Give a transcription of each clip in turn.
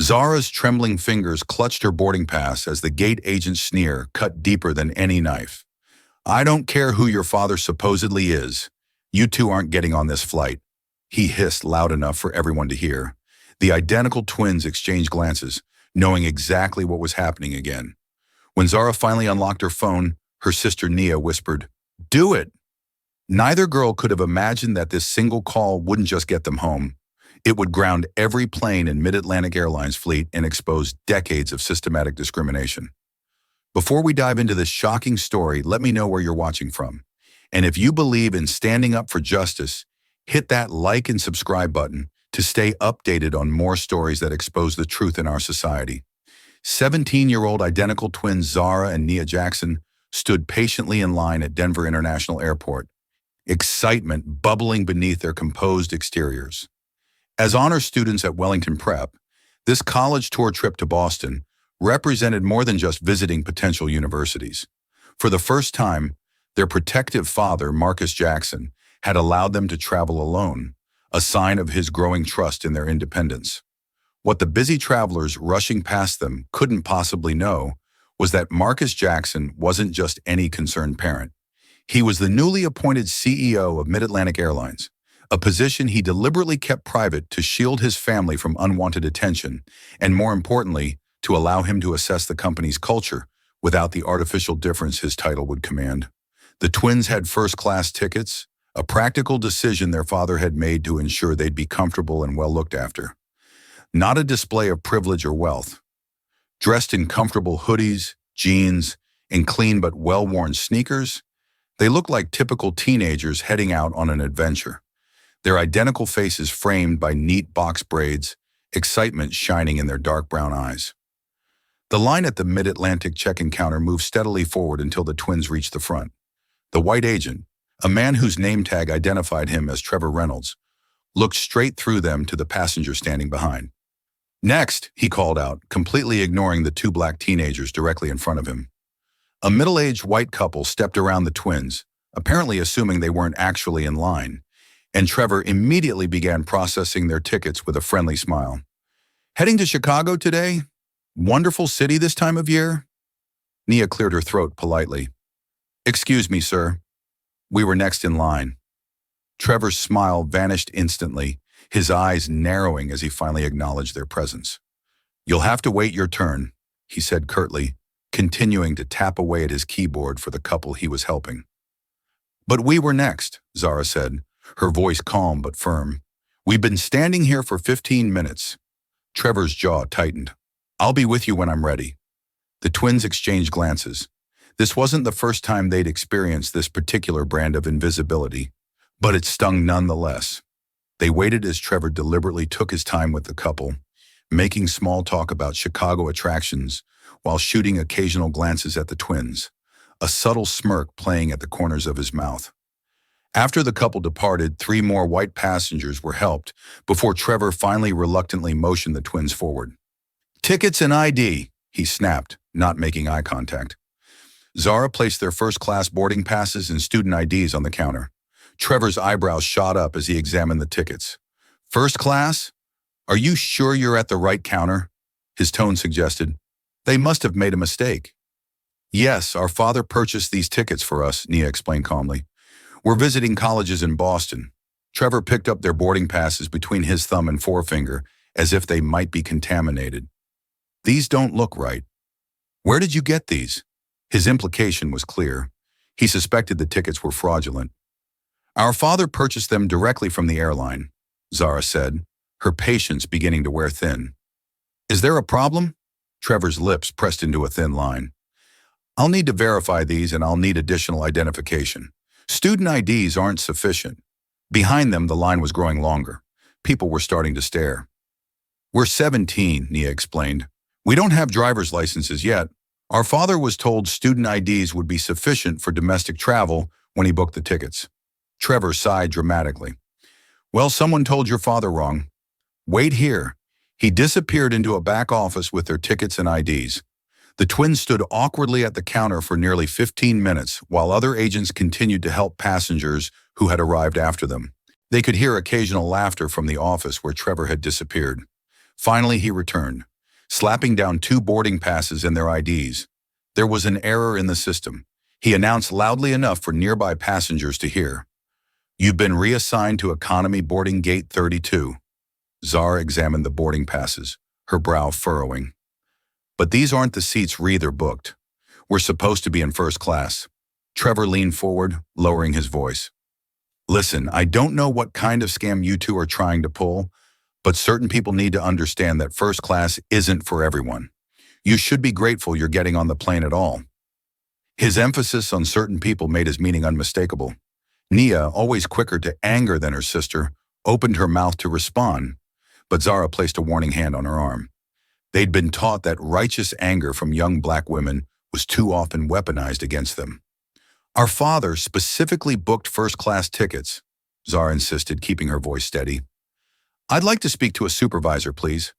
Zara's trembling fingers clutched her boarding pass as the gate agent's sneer cut deeper than any knife. "I don't care who your father supposedly is. You two aren't getting on this flight," he hissed loud enough for everyone to hear. The identical twins exchanged glances, knowing exactly what was happening again. When Zara finally unlocked her phone, her sister Nia whispered, "Do it!" Neither girl could have imagined that this single call wouldn't just get them home. It would ground every plane in Mid-Atlantic Airlines fleet and expose decades of systematic discrimination. Before we dive into this shocking story, let me know where you're watching from. And if you believe in standing up for justice, hit that like and subscribe button to stay updated on more stories that expose the truth in our society. 17-year-old identical twins Zara and Nia Jackson stood patiently in line at Denver International Airport, excitement bubbling beneath their composed exteriors. As honor students at Wellington Prep, this college tour trip to Boston represented more than just visiting potential universities. For the first time, their protective father, Marcus Jackson, had allowed them to travel alone, a sign of his growing trust in their independence. What the busy travelers rushing past them couldn't possibly know was that Marcus Jackson wasn't just any concerned parent. He was the newly appointed CEO of Mid-Atlantic Airlines, a position he deliberately kept private to shield his family from unwanted attention, and more importantly, to allow him to assess the company's culture without the artificial difference his title would command. The twins had first-class tickets, a practical decision their father had made to ensure they'd be comfortable and well looked after. Not a display of privilege or wealth. Dressed in comfortable hoodies, jeans, and clean but well-worn sneakers, they looked like typical teenagers heading out on an adventure. Their identical faces framed by neat box braids, excitement shining in their dark brown eyes. The line at the Mid-Atlantic check-in counter moved steadily forward until the twins reached the front. The white agent, a man whose name tag identified him as Trevor Reynolds, looked straight through them to the passenger standing behind. "Next," he called out, completely ignoring the two black teenagers directly in front of him. A middle-aged white couple stepped around the twins, apparently assuming they weren't actually in line, and Trevor immediately began processing their tickets with a friendly smile. "Heading to Chicago today? Wonderful city this time of year?" Nia cleared her throat politely. "Excuse me, sir. We were next in line." Trevor's smile vanished instantly, his eyes narrowing as he finally acknowledged their presence. "You'll have to wait your turn," he said curtly, continuing to tap away at his keyboard for the couple he was helping. "But we were next," Zara said, her voice calm but firm. "We've been standing here for 15 minutes. Trevor's jaw tightened. "I'll be with you when I'm ready." The twins exchanged glances. This wasn't the first time they'd experienced this particular brand of invisibility, but it stung nonetheless. They waited as Trevor deliberately took his time with the couple, making small talk about Chicago attractions while shooting occasional glances at the twins, a subtle smirk playing at the corners of his mouth. After the couple departed, 3 more white passengers were helped before Trevor finally reluctantly motioned the twins forward. "Tickets and ID," he snapped, not making eye contact. Zara placed their first-class boarding passes and student IDs on the counter. Trevor's eyebrows shot up as he examined the tickets. "First class? Are you sure you're at the right counter?" His tone suggested. "They must have made a mistake." "Yes, our father purchased these tickets for us," Nia explained calmly. "We're visiting colleges in Boston." Trevor picked up their boarding passes between his thumb and forefinger as if they might be contaminated. "These don't look right. Where did you get these?" His implication was clear. He suspected the tickets were fraudulent. "Our father purchased them directly from the airline," Zara said, her patience beginning to wear thin. "Is there a problem?" Trevor's lips pressed into a thin line. "I'll need to verify these and I'll need additional identification. Student IDs aren't sufficient." Behind them, the line was growing longer. People were starting to stare. "We're 17, Nia explained. "We don't have driver's licenses yet. Our father was told student IDs would be sufficient for domestic travel when he booked the tickets." Trevor sighed dramatically. "Well, someone told your father wrong. Wait here." He disappeared into a back office with their tickets and IDs. The twins stood awkwardly at the counter for nearly 15 minutes while other agents continued to help passengers who had arrived after them. They could hear occasional laughter from the office where Trevor had disappeared. Finally, he returned, slapping down 2 boarding passes and their IDs. There was an error in the system. He announced loudly enough for nearby passengers to hear. "You've been reassigned to Economy Boarding Gate 32. Zara examined the boarding passes, her brow furrowing. "But these aren't the seats Reether booked. We're supposed to be in first class." Trevor leaned forward, lowering his voice. "Listen, I don't know what kind of scam you two are trying to pull, but certain people need to understand that first class isn't for everyone. You should be grateful you're getting on the plane at all." His emphasis on certain people made his meaning unmistakable. Nia, always quicker to anger than her sister, opened her mouth to respond, but Zara placed a warning hand on her arm. They'd been taught that righteous anger from young black women was too often weaponized against them. "Our father specifically booked first-class tickets," Zara insisted, keeping her voice steady. "I'd like to speak to a supervisor, please."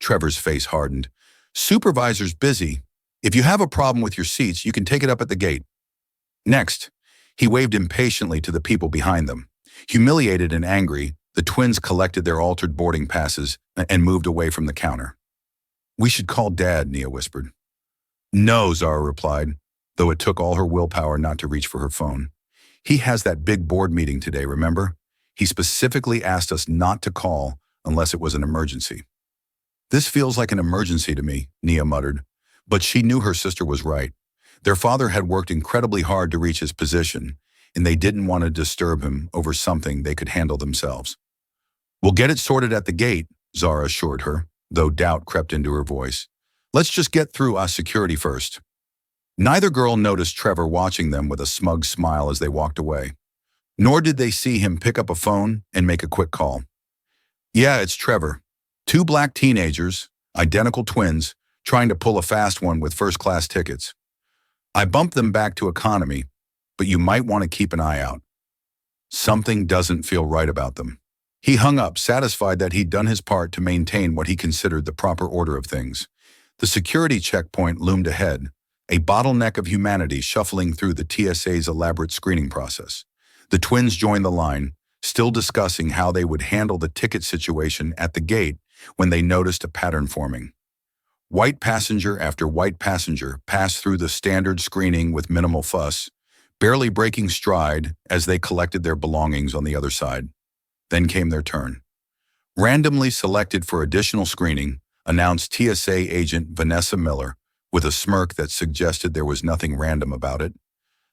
Trevor's face hardened. "Supervisor's busy. If you have a problem with your seats, you can take it up at the gate." Next, he waved impatiently to the people behind them. Humiliated and angry, the twins collected their altered boarding passes and moved away from the counter. "We should call Dad," Nia whispered. "No," Zara replied, though it took all her willpower not to reach for her phone. "He has that big board meeting today, remember? He specifically asked us not to call unless it was an emergency." "This feels like an emergency to me," Nia muttered, but she knew her sister was right. Their father had worked incredibly hard to reach his position, and they didn't want to disturb him over something they could handle themselves. "We'll get it sorted at the gate," Zara assured her, though doubt crept into her voice. "Let's just get through our security first." Neither girl noticed Trevor watching them with a smug smile as they walked away. Nor did they see him pick up a phone and make a quick call. "Yeah, it's Trevor. 2 black teenagers, identical twins, trying to pull a fast one with first-class tickets. I bumped them back to economy, but you might want to keep an eye out. Something doesn't feel right about them." He hung up, satisfied that he'd done his part to maintain what he considered the proper order of things. The security checkpoint loomed ahead, a bottleneck of humanity shuffling through the TSA's elaborate screening process. The twins joined the line, still discussing how they would handle the ticket situation at the gate when they noticed a pattern forming. White passenger after white passenger passed through the standard screening with minimal fuss, barely breaking stride as they collected their belongings on the other side. Then came their turn. "Randomly selected for additional screening," announced TSA agent Vanessa Miller, with a smirk that suggested there was nothing random about it.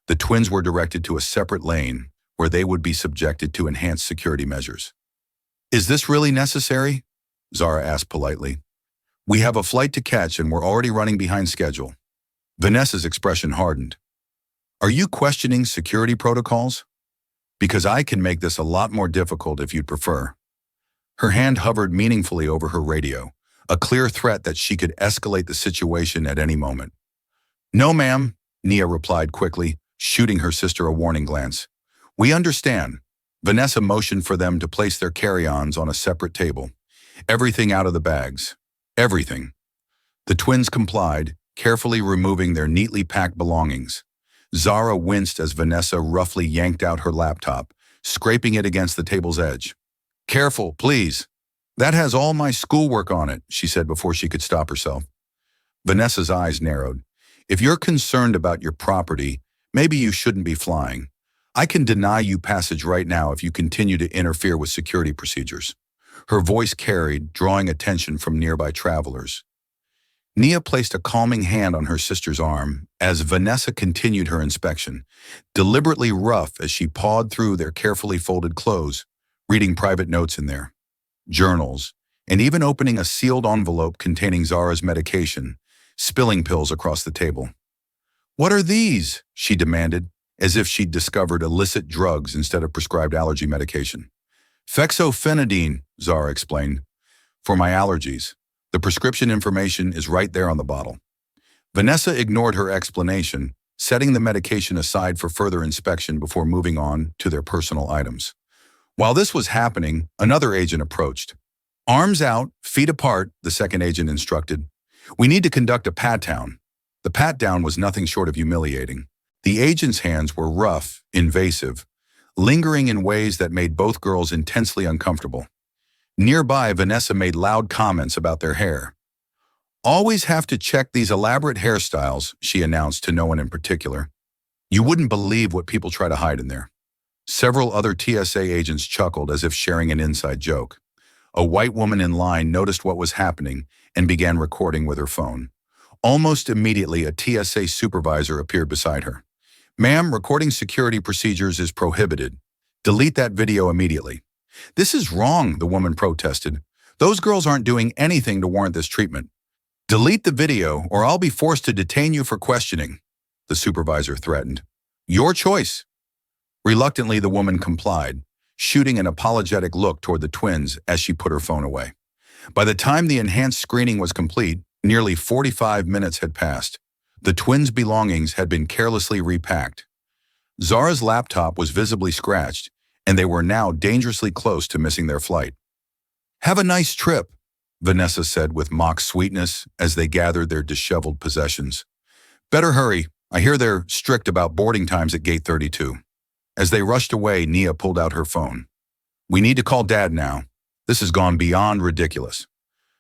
The twins were directed to a separate lane where they would be subjected to enhanced security measures. "Is this really necessary?" Zara asked politely. "We have a flight to catch and we're already running behind schedule." Vanessa's expression hardened. "Are you questioning security protocols? Because I can make this a lot more difficult if you'd prefer." Her hand hovered meaningfully over her radio, a clear threat that she could escalate the situation at any moment. "No, ma'am," Nia replied quickly, shooting her sister a warning glance. "We understand." Vanessa motioned for them to place their carry-ons on a separate table. "Everything out of the bags. Everything." The twins complied, carefully removing their neatly packed belongings. Zara winced as Vanessa roughly yanked out her laptop, scraping it against the table's edge. "Careful, please. That has all my schoolwork on it," she said before she could stop herself. Vanessa's eyes narrowed. "If you're concerned about your property, maybe you shouldn't be flying. I can deny you passage right now if you continue to interfere with security procedures." Her voice carried, drawing attention from nearby travelers. Nia placed a calming hand on her sister's arm as Vanessa continued her inspection, deliberately rough as she pawed through their carefully folded clothes, reading private notes in there, journals, and even opening a sealed envelope containing Zara's medication, spilling pills across the table. "What are these?" she demanded, as if she'd discovered illicit drugs instead of prescribed allergy medication. "Fexofenadine," Zara explained. "For my allergies. The prescription information is right there on the bottle." Vanessa ignored her explanation, setting the medication aside for further inspection before moving on to their personal items. While this was happening, another agent approached. "Arms out, feet apart," the second agent instructed. "We need to conduct a pat-down." The pat-down was nothing short of humiliating. The agent's hands were rough, invasive, lingering in ways that made both girls intensely uncomfortable. Nearby, Vanessa made loud comments about their hair. Always have to check these elaborate hairstyles, she announced to no one in particular. You wouldn't believe what people try to hide in there. Several other TSA agents chuckled as if sharing an inside joke. A white woman in line noticed what was happening and began recording with her phone. Almost immediately, a TSA supervisor appeared beside her. Ma'am, recording security procedures is prohibited. Delete that video immediately. This is wrong, the woman protested. Those girls aren't doing anything to warrant this treatment. Delete the video or I'll be forced to detain you for questioning, the supervisor threatened. Your choice. Reluctantly, the woman complied, shooting an apologetic look toward the twins as she put her phone away. By the time the enhanced screening was complete, nearly 45 minutes had passed. The twins' belongings had been carelessly repacked. Zara's laptop was visibly scratched, and they were now dangerously close to missing their flight. Have a nice trip, Vanessa said with mock sweetness as they gathered their disheveled possessions. Better hurry. I hear they're strict about boarding times at Gate 32. As they rushed away, Nia pulled out her phone. We need to call Dad now. This has gone beyond ridiculous.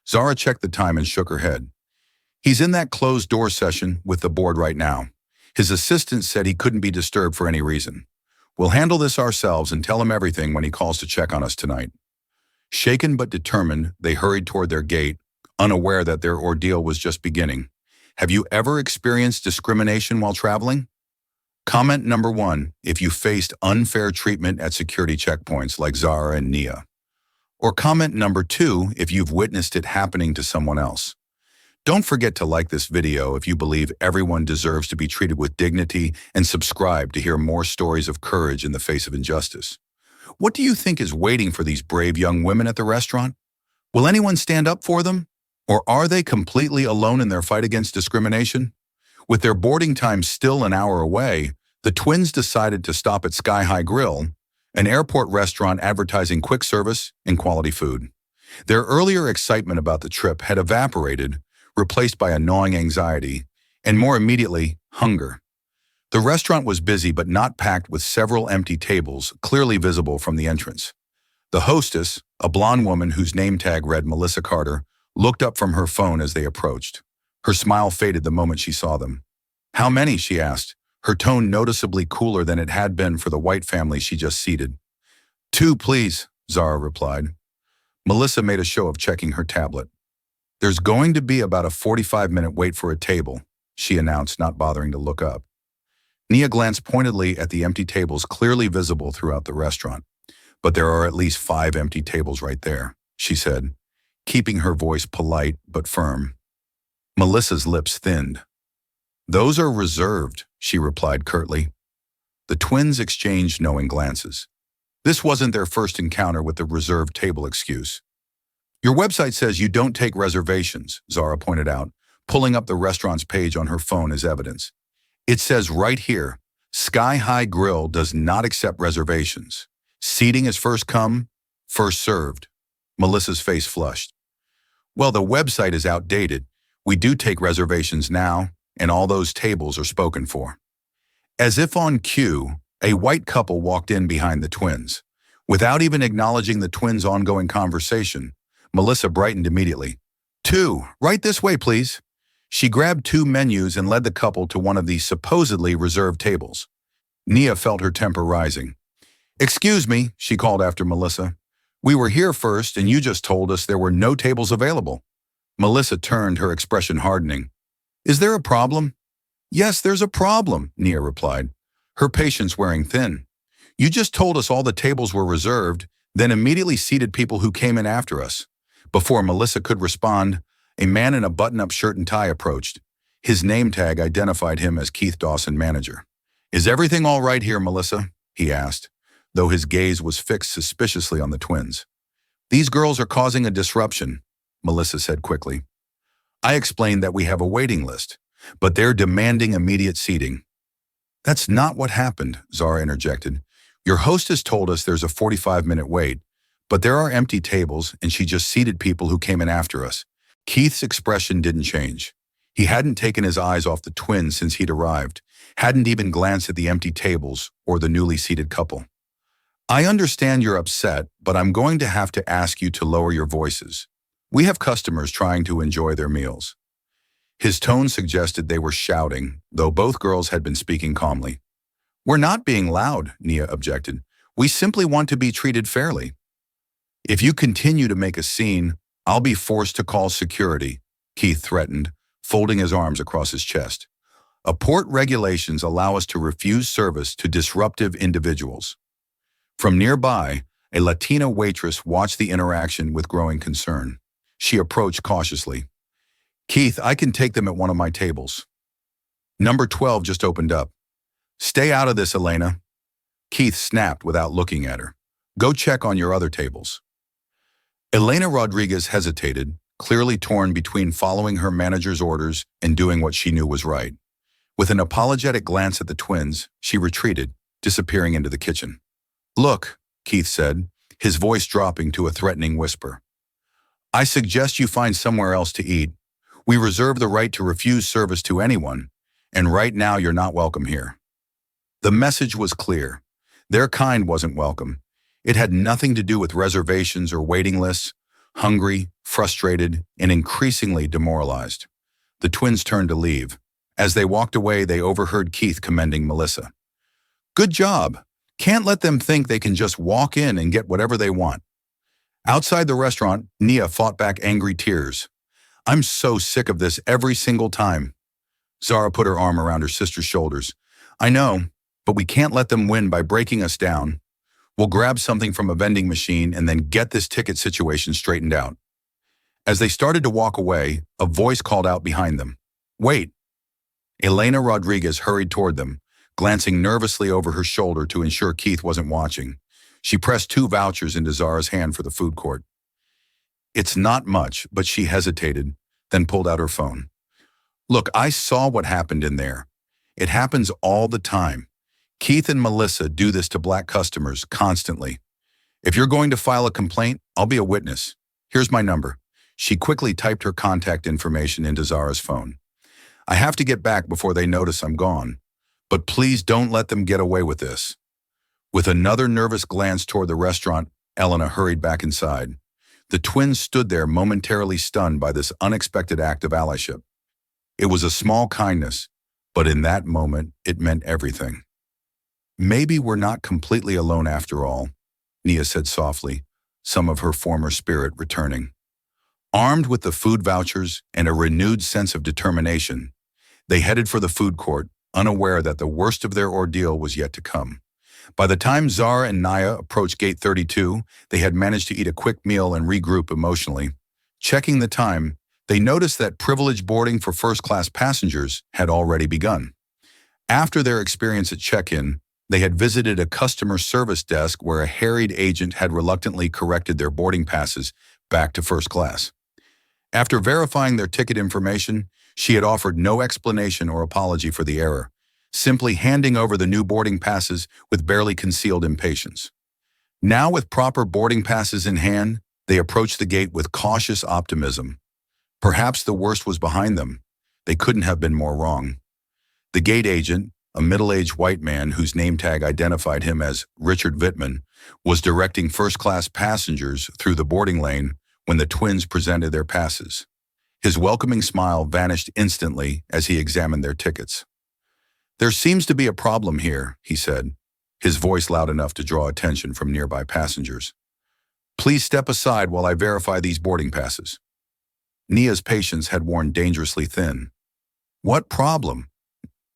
Zara checked the time and shook her head. He's in that closed-door session with the board right now. His assistant said he couldn't be disturbed for any reason. We'll handle this ourselves and tell him everything when he calls to check on us tonight. Shaken but determined, they hurried toward their gate, unaware that their ordeal was just beginning. Have you ever experienced discrimination while traveling? Comment number 1, if you faced unfair treatment at security checkpoints like Zara and Nia. Or comment number 2, if you've witnessed it happening to someone else. Don't forget to like this video if you believe everyone deserves to be treated with dignity, and subscribe to hear more stories of courage in the face of injustice. What do you think is waiting for these brave young women at the restaurant? Will anyone stand up for them? Or are they completely alone in their fight against discrimination? With their boarding time still an hour away, the twins decided to stop at Sky High Grill, an airport restaurant advertising quick service and quality food. Their earlier excitement about the trip had evaporated, replaced by a gnawing anxiety, and more immediately, hunger. The restaurant was busy but not packed, with several empty tables clearly visible from the entrance. The hostess, a blonde woman whose name tag read Melissa Carter, looked up from her phone as they approached. Her smile faded the moment she saw them. How many? She asked, her tone noticeably cooler than it had been for the white family she just seated. 2, please, Zara replied. Melissa made a show of checking her tablet. There's going to be about a 45-minute wait for a table, she announced, not bothering to look up. Nia glanced pointedly at the empty tables clearly visible throughout the restaurant. But there are at least 5 empty tables right there, she said, keeping her voice polite but firm. Melissa's lips thinned. Those are reserved, she replied curtly. The twins exchanged knowing glances. This wasn't their first encounter with the reserved table excuse. Your website says you don't take reservations, Zara pointed out, pulling up the restaurant's page on her phone as evidence. It says right here, Sky High Grill does not accept reservations. Seating is first come, first served. Melissa's face flushed. Well, the website is outdated. We do take reservations now, and all those tables are spoken for. As if on cue, a white couple walked in behind the twins. Without even acknowledging the twins' ongoing conversation, Melissa brightened immediately. 2, right this way, please. She grabbed 2 menus and led the couple to one of the supposedly reserved tables. Nia felt her temper rising. Excuse me, she called after Melissa. We were here first and you just told us there were no tables available. Melissa turned, her expression hardening. Is there a problem? Yes, there's a problem, Nia replied, her patience wearing thin. You just told us all the tables were reserved, then immediately seated people who came in after us. Before Melissa could respond, a man in a button-up shirt and tie approached. His name tag identified him as Keith Dawson, manager. Is everything all right here, Melissa? He asked, though his gaze was fixed suspiciously on the twins. These girls are causing a disruption, Melissa said quickly. I explained that we have a waiting list, but they're demanding immediate seating. That's not what happened, Zara interjected. Your hostess told us there's a 45-minute wait, but there are empty tables and she just seated people who came in after us. Keith's expression didn't change. He hadn't taken his eyes off the twins since he'd arrived, hadn't even glanced at the empty tables or the newly seated couple. I understand you're upset, but I'm going to have to ask you to lower your voices. We have customers trying to enjoy their meals. His tone suggested they were shouting, though both girls had been speaking calmly. "We're not being loud," Nia objected. "We simply want to be treated fairly." "If you continue to make a scene, I'll be forced to call security," Keith threatened, folding his arms across his chest. "Port regulations allow us to refuse service to disruptive individuals." From nearby, a Latina waitress watched the interaction with growing concern. She approached cautiously. "Keith, I can take them at one of my tables. Number 12 just opened up." "Stay out of this, Elena." Keith snapped without looking at her. "Go check on your other tables." Elena Rodriguez hesitated, clearly torn between following her manager's orders and doing what she knew was right. With an apologetic glance at the twins, she retreated, disappearing into the kitchen. "Look," Keith said, his voice dropping to a threatening whisper. "I suggest you find somewhere else to eat. We reserve the right to refuse service to anyone, and right now you're not welcome here." The message was clear. Their kind wasn't welcome. It had nothing to do with reservations or waiting lists. Hungry, frustrated, and increasingly demoralized, the twins turned to leave. As they walked away, they overheard Keith commending Melissa. "Good job. Can't let them think they can just walk in and get whatever they want." Outside the restaurant, Nia fought back angry tears. "I'm so sick of this every single time." Zara put her arm around her sister's shoulders. "I know, but we can't let them win by breaking us down. We'll grab something from a vending machine and then get this ticket situation straightened out." As they started to walk away, a voice called out behind them. "Wait." Elena Rodriguez hurried toward them, glancing nervously over her shoulder to ensure Keith wasn't watching. She pressed 2 vouchers into Zara's hand for the food court. "It's not much," but she hesitated, then pulled out her phone. "Look, I saw what happened in there. It happens all the time. Keith and Melissa do this to black customers constantly. If you're going to file a complaint, I'll be a witness. Here's my number." She quickly typed her contact information into Zara's phone. "I have to get back before they notice I'm gone, but please don't let them get away with this." With another nervous glance toward the restaurant, Elena hurried back inside. The twins stood there momentarily stunned by this unexpected act of allyship. It was a small kindness, but in that moment, it meant everything. "Maybe we're not completely alone after all," Nia said softly, some of her former spirit returning. Armed with the food vouchers and a renewed sense of determination, they headed for the food court, unaware that the worst of their ordeal was yet to come. By the time Zara and Naya approached Gate 32, they had managed to eat a quick meal and regroup emotionally. Checking the time, they noticed that privileged boarding for first-class passengers had already begun. After their experience at check-in, they had visited a customer service desk where a harried agent had reluctantly corrected their boarding passes back to first class. After verifying their ticket information, she had offered no explanation or apology for the error, simply handing over the new boarding passes with barely concealed impatience. Now, with proper boarding passes in hand, they approached the gate with cautious optimism. Perhaps the worst was behind them. They couldn't have been more wrong. The gate agent, a middle-aged white man whose name tag identified him as Richard Vittman, was directing first-class passengers through the boarding lane when the twins presented their passes. His welcoming smile vanished instantly as he examined their tickets. "There seems to be a problem here," he said, his voice loud enough to draw attention from nearby passengers. "Please step aside while I verify these boarding passes." Nia's patience had worn dangerously thin. "What problem?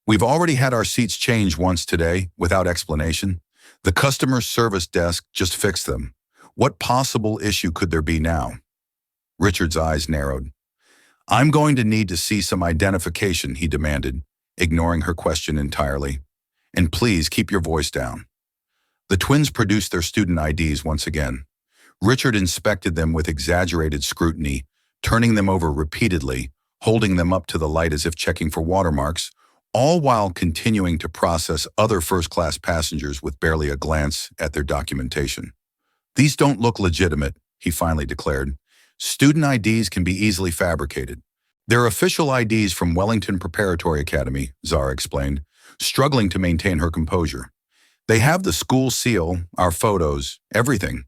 We've already had our seats changed once today, without explanation. The customer service desk just fixed them. What possible issue could there be now?" Richard's eyes narrowed. "I'm going to need to see some identification," he demanded, ignoring her question entirely. "And please keep your voice down." The twins produced their student IDs once again. Richard inspected them with exaggerated scrutiny, turning them over repeatedly, holding them up to the light as if checking for watermarks, all while continuing to process other first-class passengers with barely a glance at their documentation. "These don't look legitimate," he finally declared. "Student IDs can be easily fabricated." "They're official IDs from Wellington Preparatory Academy," Zara explained, struggling to maintain her composure. "They have the school seal, our photos, everything.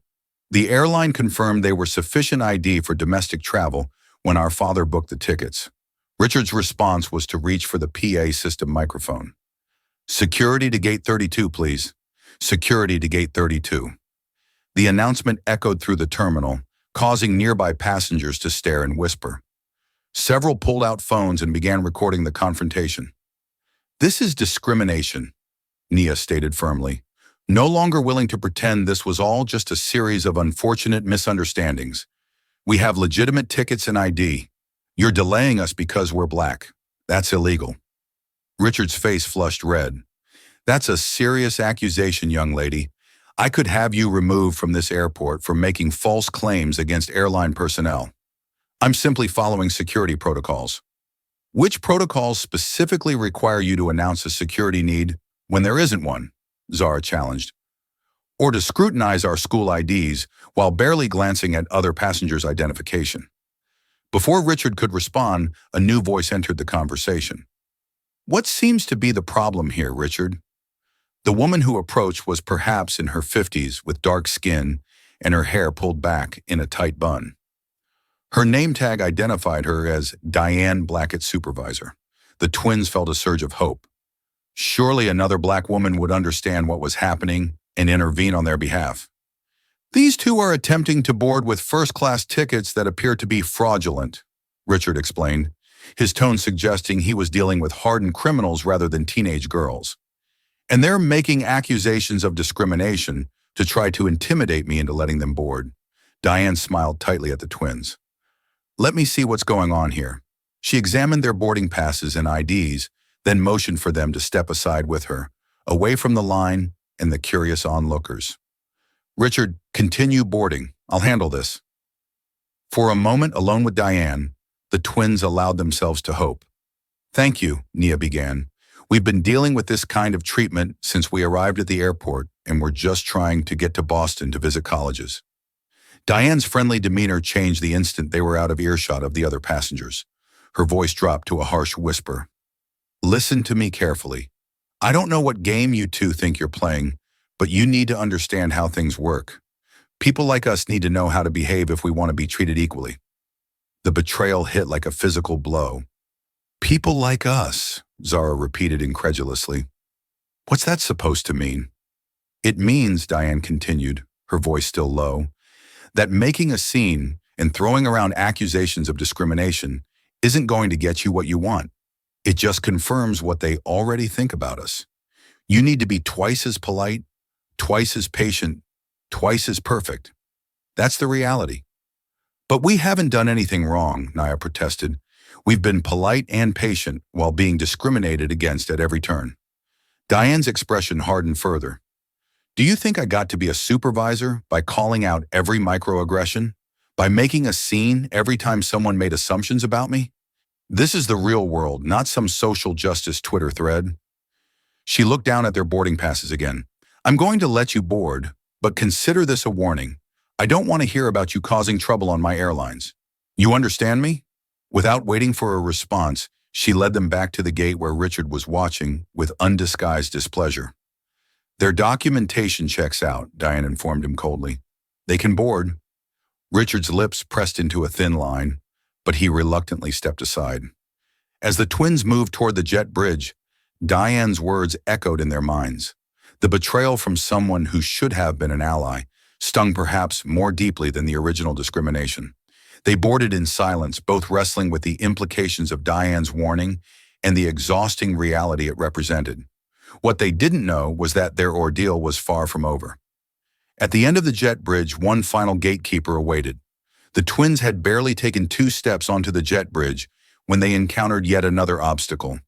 The airline confirmed they were sufficient ID for domestic travel when our father booked the tickets. Richard's response was to reach for the PA system microphone. Security to gate 32, please. Security to gate 32. The announcement echoed through the terminal, causing nearby passengers to stare and whisper. Several pulled out phones and began recording the confrontation. This is discrimination, Nia stated firmly, no longer willing to pretend this was all just a series of unfortunate misunderstandings. We have legitimate tickets and ID. You're delaying us because we're black. That's illegal. Richard's face flushed red. That's a serious accusation, young lady. I could have you removed from this airport for making false claims against airline personnel. I'm simply following security protocols. Which protocols specifically require you to announce a security need when there isn't one? Zara challenged. Or to scrutinize our school IDs while barely glancing at other passengers' identification. Before Richard could respond, a new voice entered the conversation. What seems to be the problem here, Richard? The woman who approached was perhaps in her 50s with dark skin and her hair pulled back in a tight bun. Her name tag identified her as Diane Blackett's supervisor. The twins felt a surge of hope. Surely another black woman would understand what was happening and intervene on their behalf. These two are attempting to board with first-class tickets that appear to be fraudulent, Richard explained, his tone suggesting he was dealing with hardened criminals rather than teenage girls. And they're making accusations of discrimination to try to intimidate me into letting them board. Diane smiled tightly at the twins. Let me see what's going on here. She examined their boarding passes and IDs, then motioned for them to step aside with her, away from the line and the curious onlookers. Richard, continue boarding. I'll handle this. For a moment, alone with Diane, the twins allowed themselves to hope. Thank you, Nia began. We've been dealing with this kind of treatment since we arrived at the airport, and we're just trying to get to Boston to visit colleges. Diane's friendly demeanor changed the instant they were out of earshot of the other passengers. Her voice dropped to a harsh whisper. Listen to me carefully. I don't know what game you two think you're playing, but you need to understand how things work. People like us need to know how to behave if we want to be treated equally. The betrayal hit like a physical blow. People like us, Zara repeated incredulously. What's that supposed to mean? It means, Diane continued, her voice still low, that making a scene and throwing around accusations of discrimination isn't going to get you what you want. It just confirms what they already think about us. You need to be twice as polite, twice as patient, twice as perfect. That's the reality. But we haven't done anything wrong, Nia protested. We've been polite and patient while being discriminated against at every turn. Diane's expression hardened further. Do you think I got to be a supervisor by calling out every microaggression? By making a scene every time someone made assumptions about me? This is the real world, not some social justice Twitter thread. She looked down at their boarding passes again. I'm going to let you board, but consider this a warning. I don't want to hear about you causing trouble on my airlines. You understand me? Without waiting for a response, she led them back to the gate where Richard was watching with undisguised displeasure. Their documentation checks out, Diane informed him coldly. They can board. Richard's lips pressed into a thin line, but he reluctantly stepped aside. As the twins moved toward the jet bridge, Diane's words echoed in their minds. The betrayal from someone who should have been an ally stung perhaps more deeply than the original discrimination. They boarded in silence, both wrestling with the implications of Diane's warning and the exhausting reality it represented. What they didn't know was that their ordeal was far from over. At the end of the jet bridge, one final gatekeeper awaited. The twins had barely taken 2 steps onto the jet bridge when they encountered yet another obstacle.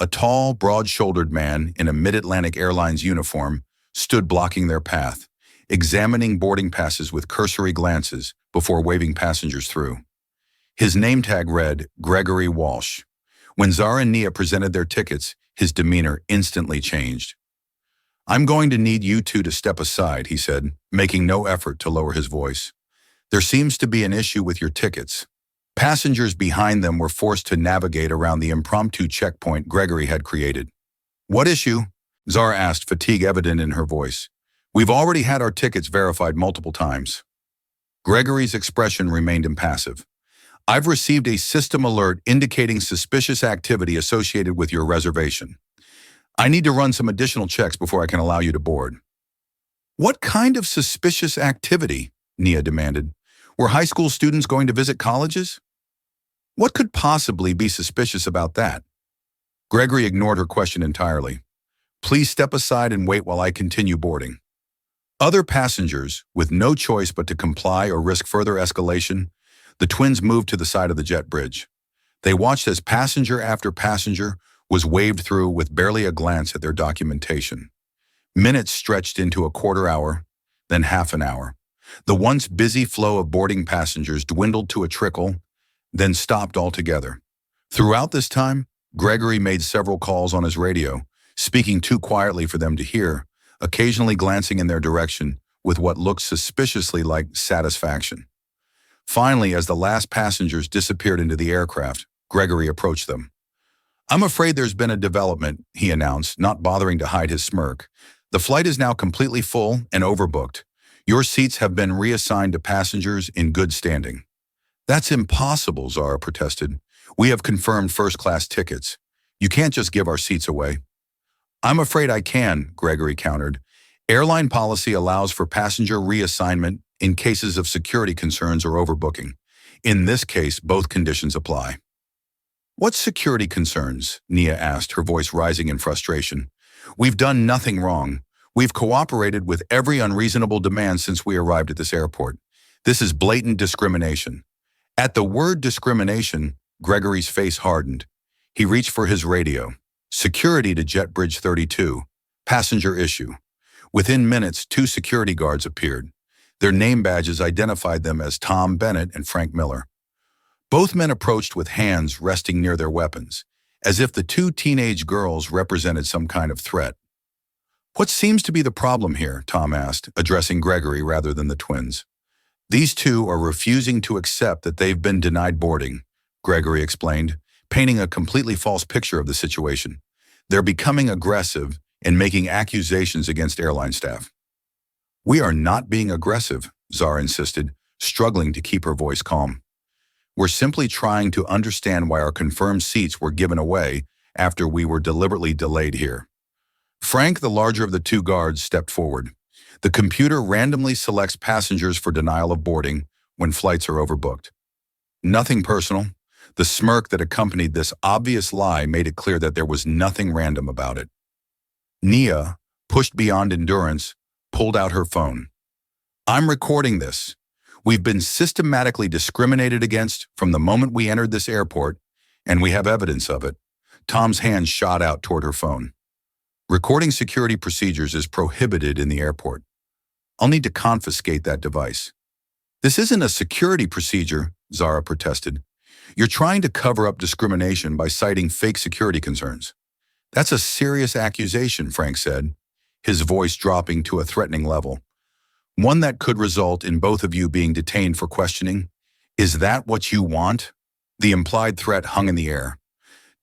A tall, broad-shouldered man in a Mid-Atlantic Airlines uniform stood blocking their path, examining boarding passes with cursory glances before waving passengers through. His name tag read Gregory Walsh. When Zara and Nia presented their tickets, his demeanor instantly changed. I'm going to need you two to step aside, he said, making no effort to lower his voice. There seems to be an issue with your tickets. Passengers behind them were forced to navigate around the impromptu checkpoint Gregory had created. What issue? Zara asked, fatigue evident in her voice. We've already had our tickets verified multiple times. Gregory's expression remained impassive. I've received a system alert indicating suspicious activity associated with your reservation. I need to run some additional checks before I can allow you to board." "What kind of suspicious activity?" Nia demanded. "Were high school students going to visit colleges? What could possibly be suspicious about that?" Gregory ignored her question entirely. "Please step aside and wait while I continue boarding." Other passengers, with no choice but to comply or risk further escalation, the twins moved to the side of the jet bridge. They watched as passenger after passenger was waved through with barely a glance at their documentation. Minutes stretched into a quarter hour, then half an hour. The once busy flow of boarding passengers dwindled to a trickle, then stopped altogether. Throughout this time, Gregory made several calls on his radio, speaking too quietly for them to hear, occasionally glancing in their direction with what looked suspiciously like satisfaction. Finally, as the last passengers disappeared into the aircraft, Gregory approached them. "I'm afraid there's been a development," he announced, not bothering to hide his smirk. "The flight is now completely full and overbooked. Your seats have been reassigned to passengers in good standing." "That's impossible," Zara protested. "We have confirmed first-class tickets. You can't just give our seats away." "I'm afraid I can," Gregory countered. "Airline policy allows for passenger reassignment in cases of security concerns or overbooking. In this case, both conditions apply." "What security concerns?" Nia asked, her voice rising in frustration. "We've done nothing wrong. We've cooperated with every unreasonable demand since we arrived at this airport. This is blatant discrimination." At the word discrimination, Gregory's face hardened. He reached for his radio. "Security to Jet Bridge 32. Passenger issue." Within minutes, 2 security guards appeared. Their name badges identified them as Tom Bennett and Frank Miller. Both men approached with hands resting near their weapons, as if the 2 teenage girls represented some kind of threat. "What seems to be the problem here?" Tom asked, addressing Gregory rather than the twins. "These 2 are refusing to accept that they've been denied boarding," Gregory explained, painting a completely false picture of the situation. "They're becoming aggressive and making accusations against airline staff." "We are not being aggressive," Zara insisted, struggling to keep her voice calm. "We're simply trying to understand why our confirmed seats were given away after we were deliberately delayed here." Frank, the larger of the 2 guards, stepped forward. "The computer randomly selects passengers for denial of boarding when flights are overbooked." "Nothing personal." The smirk that accompanied this obvious lie made it clear that there was nothing random about it. Nia, pushed beyond endurance, pulled out her phone. "I'm recording this. We've been systematically discriminated against from the moment we entered this airport, and we have evidence of it." Tom's hand shot out toward her phone. "Recording security procedures is prohibited in the airport. I'll need to confiscate that device." "This isn't a security procedure," Zara protested. "You're trying to cover up discrimination by citing fake security concerns." "That's a serious accusation," Frank said, his voice dropping to a threatening level. "One that could result in both of you being detained for questioning. Is that what you want?" The implied threat hung in the air.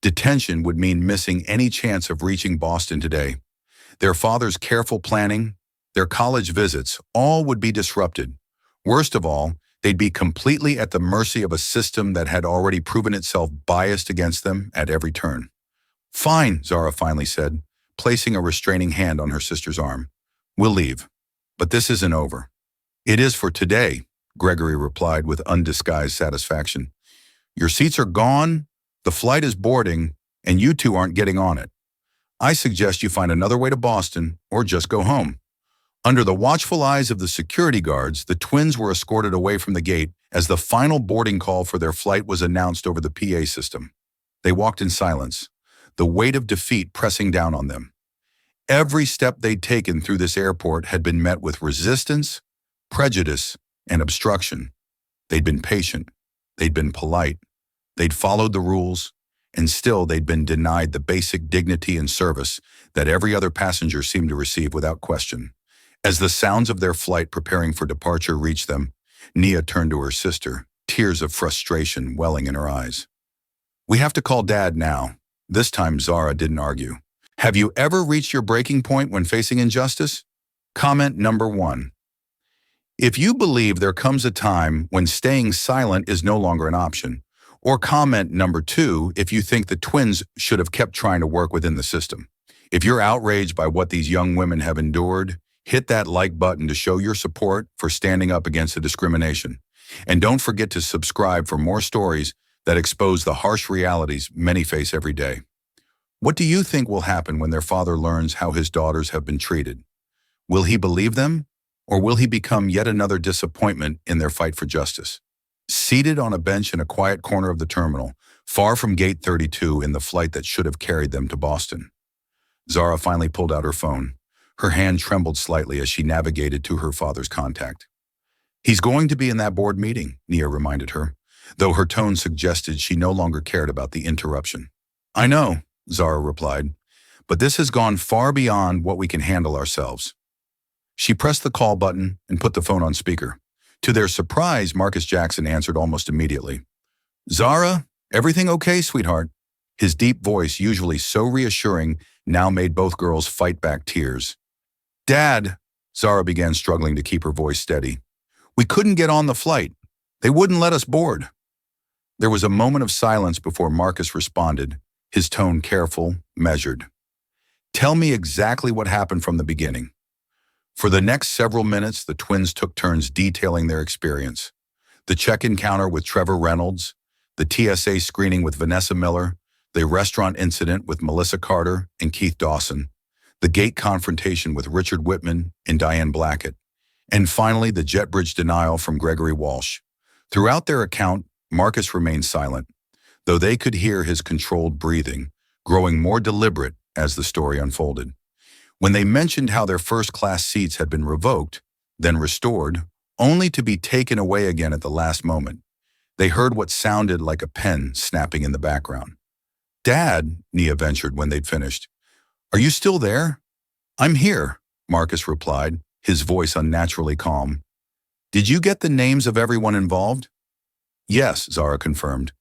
Detention would mean missing any chance of reaching Boston today. Their father's careful planning, their college visits, all would be disrupted. Worst of all, they'd be completely at the mercy of a system that had already proven itself biased against them at every turn. "Fine," Zara finally said, placing a restraining hand on her sister's arm. "We'll leave. But this isn't over." "It is for today," Gregory replied with undisguised satisfaction. "Your seats are gone, the flight is boarding, and you 2 aren't getting on it. I suggest you find another way to Boston or just go home." Under the watchful eyes of the security guards, the twins were escorted away from the gate as the final boarding call for their flight was announced over the PA system. They walked in silence, the weight of defeat pressing down on them. Every step they'd taken through this airport had been met with resistance, prejudice, and obstruction. They'd been patient. They'd been polite. They'd followed the rules, and still they'd been denied the basic dignity and service that every other passenger seemed to receive without question. As the sounds of their flight preparing for departure reached them, Nia turned to her sister, tears of frustration welling in her eyes. "We have to call Dad now." This time Zara didn't argue. "Have you ever reached your breaking point when facing injustice? Comment number 1. If you believe there comes a time when staying silent is no longer an option, or comment number 2 if you think the twins should have kept trying to work within the system. If you're outraged by what these young women have endured, hit that like button to show your support for standing up against the discrimination. And don't forget to subscribe for more stories that expose the harsh realities many face every day. What do you think will happen when their father learns how his daughters have been treated? Will he believe them, or will he become yet another disappointment in their fight for justice? Seated on a bench in a quiet corner of the terminal, far from Gate 32 in the flight that should have carried them to Boston, Zara finally pulled out her phone. Her hand trembled slightly as she navigated to her father's contact. He's going to be in that board meeting, Nia reminded her, though her tone suggested she no longer cared about the interruption. I know, Zara replied, but this has gone far beyond what we can handle ourselves. She pressed the call button and put the phone on speaker. To their surprise, Marcus Jackson answered almost immediately. Zara, everything okay, sweetheart? His deep voice, usually so reassuring, now made both girls fight back tears. Dad, Zara began, struggling to keep her voice steady. We couldn't get on the flight. They wouldn't let us board. There was a moment of silence before Marcus responded, his tone careful, measured. Tell me exactly what happened from the beginning. For the next several minutes, the twins took turns detailing their experience. The check-in counter with Trevor Reynolds, the TSA screening with Vanessa Miller, the restaurant incident with Melissa Carter and Keith Dawson, the gate confrontation with Richard Whitman and Diane Blackett, and finally the jet bridge denial from Gregory Walsh. Throughout their account, Marcus remained silent, though they could hear his controlled breathing, growing more deliberate as the story unfolded. When they mentioned how their first-class seats had been revoked, then restored, only to be taken away again at the last moment, they heard what sounded like a pen snapping in the background. Dad, Nia ventured when they'd finished. Are you still there? I'm here, Marcus replied, his voice unnaturally calm. Did you get the names of everyone involved? Yes, Zara confirmed.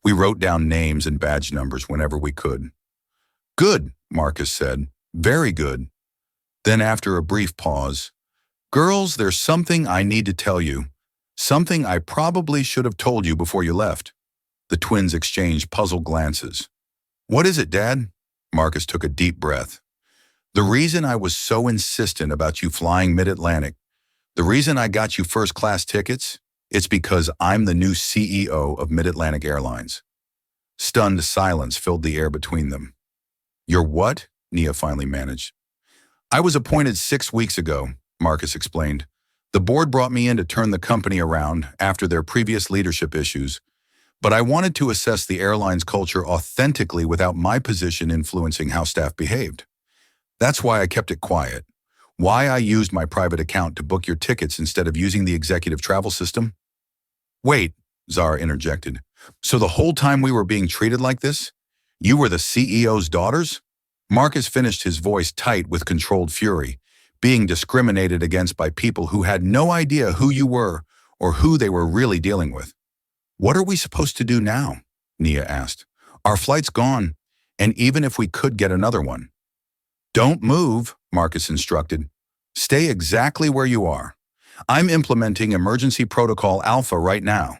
We wrote down names and badge numbers whenever we could. Good, Marcus said. Very good. Then after a brief pause, Girls, there's something I need to tell you. Something I probably should have told you before you left. The twins exchanged puzzled glances. What is it, Dad? Marcus took a deep breath. The reason I was so insistent about you flying Mid-Atlantic, the reason I got you first-class tickets, it's because I'm the new CEO of Mid-Atlantic Airlines. Stunned silence filled the air between them. You're what? Nia finally managed. I was appointed 6 weeks ago, Marcus explained. The board brought me in to turn the company around after their previous leadership issues, but I wanted to assess the airline's culture authentically without my position influencing how staff behaved. That's why I kept it quiet. Why I used my private account to book your tickets instead of using the executive travel system. Wait, Zara interjected. So the whole time we were being treated like this, you were the CEO's daughters? Marcus finished, his voice tight with controlled fury, being discriminated against by people who had no idea who you were or who they were really dealing with. What are we supposed to do now? Nia asked. Our flight's gone, and even if we could get another one. Don't move, Marcus instructed. Stay exactly where you are. I'm implementing Emergency Protocol Alpha right now.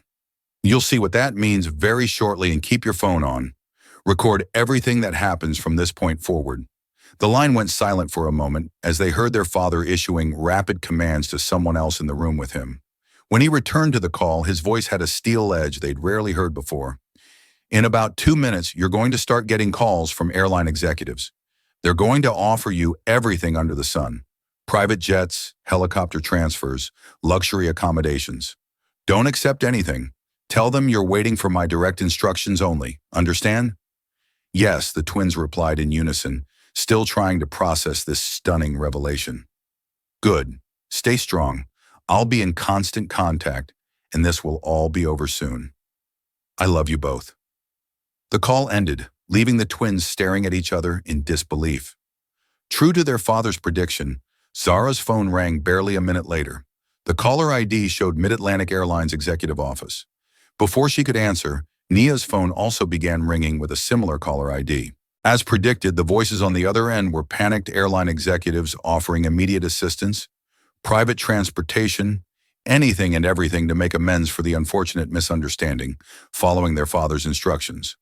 You'll see what that means very shortly, and keep your phone on. Record everything that happens from this point forward. The line went silent for a moment as they heard their father issuing rapid commands to someone else in the room with him. When he returned to the call, his voice had a steel edge they'd rarely heard before. In about 2 minutes, you're going to start getting calls from airline executives. They're going to offer you everything under the sun. Private jets, helicopter transfers, luxury accommodations. Don't accept anything. Tell them you're waiting for my direct instructions only. Understand? Yes, the twins replied in unison, still trying to process this stunning revelation. Good. Stay strong. I'll be in constant contact, and this will all be over soon. I love you both. The call ended, leaving the twins staring at each other in disbelief. True to their father's prediction, Zara's phone rang barely a minute later. The caller ID showed Mid-Atlantic Airlines executive office. Before she could answer, Nia's phone also began ringing with a similar caller ID. As predicted, the voices on the other end were panicked airline executives offering immediate assistance, private transportation, anything and everything to make amends for the unfortunate misunderstanding, following their father's instructions.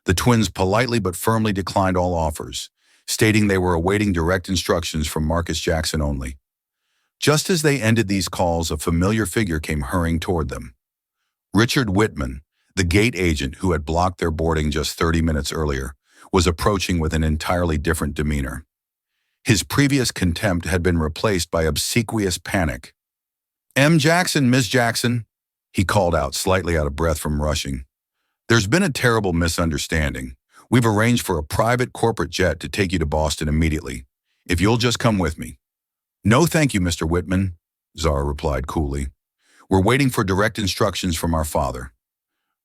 The twins politely but firmly declined all offers, stating they were awaiting direct instructions from Marcus Jackson only. Just as they ended these calls, a familiar figure came hurrying toward them. Richard Whitman, the gate agent who had blocked their boarding just 30 minutes earlier, was approaching with an entirely different demeanor. His previous contempt had been replaced by obsequious panic. "M. Jackson, Miss Jackson," he called out, slightly out of breath from rushing. "There's been a terrible misunderstanding. We've arranged for a private corporate jet to take you to Boston immediately, if you'll just come with me." "No, thank you, Mr. Whitman," Zara replied coolly. "We're waiting for direct instructions from our father."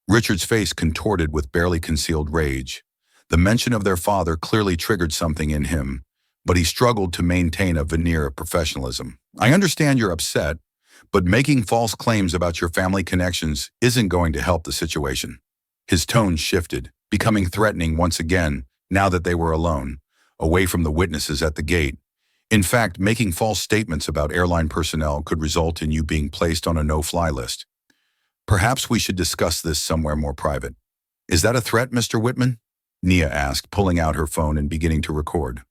Richard's face contorted with barely concealed rage. The mention of their father clearly triggered something in him, but he struggled to maintain a veneer of professionalism. "I understand you're upset, but making false claims about your family connections isn't going to help the situation." His tone shifted, becoming threatening once again now that they were alone, away from the witnesses at the gate. "In fact, making false statements about airline personnel could result in you being placed on a no-fly list. Perhaps we should discuss this somewhere more private." "Is that a threat, Mr. Whitman?" Nia asked, pulling out her phone and beginning to record.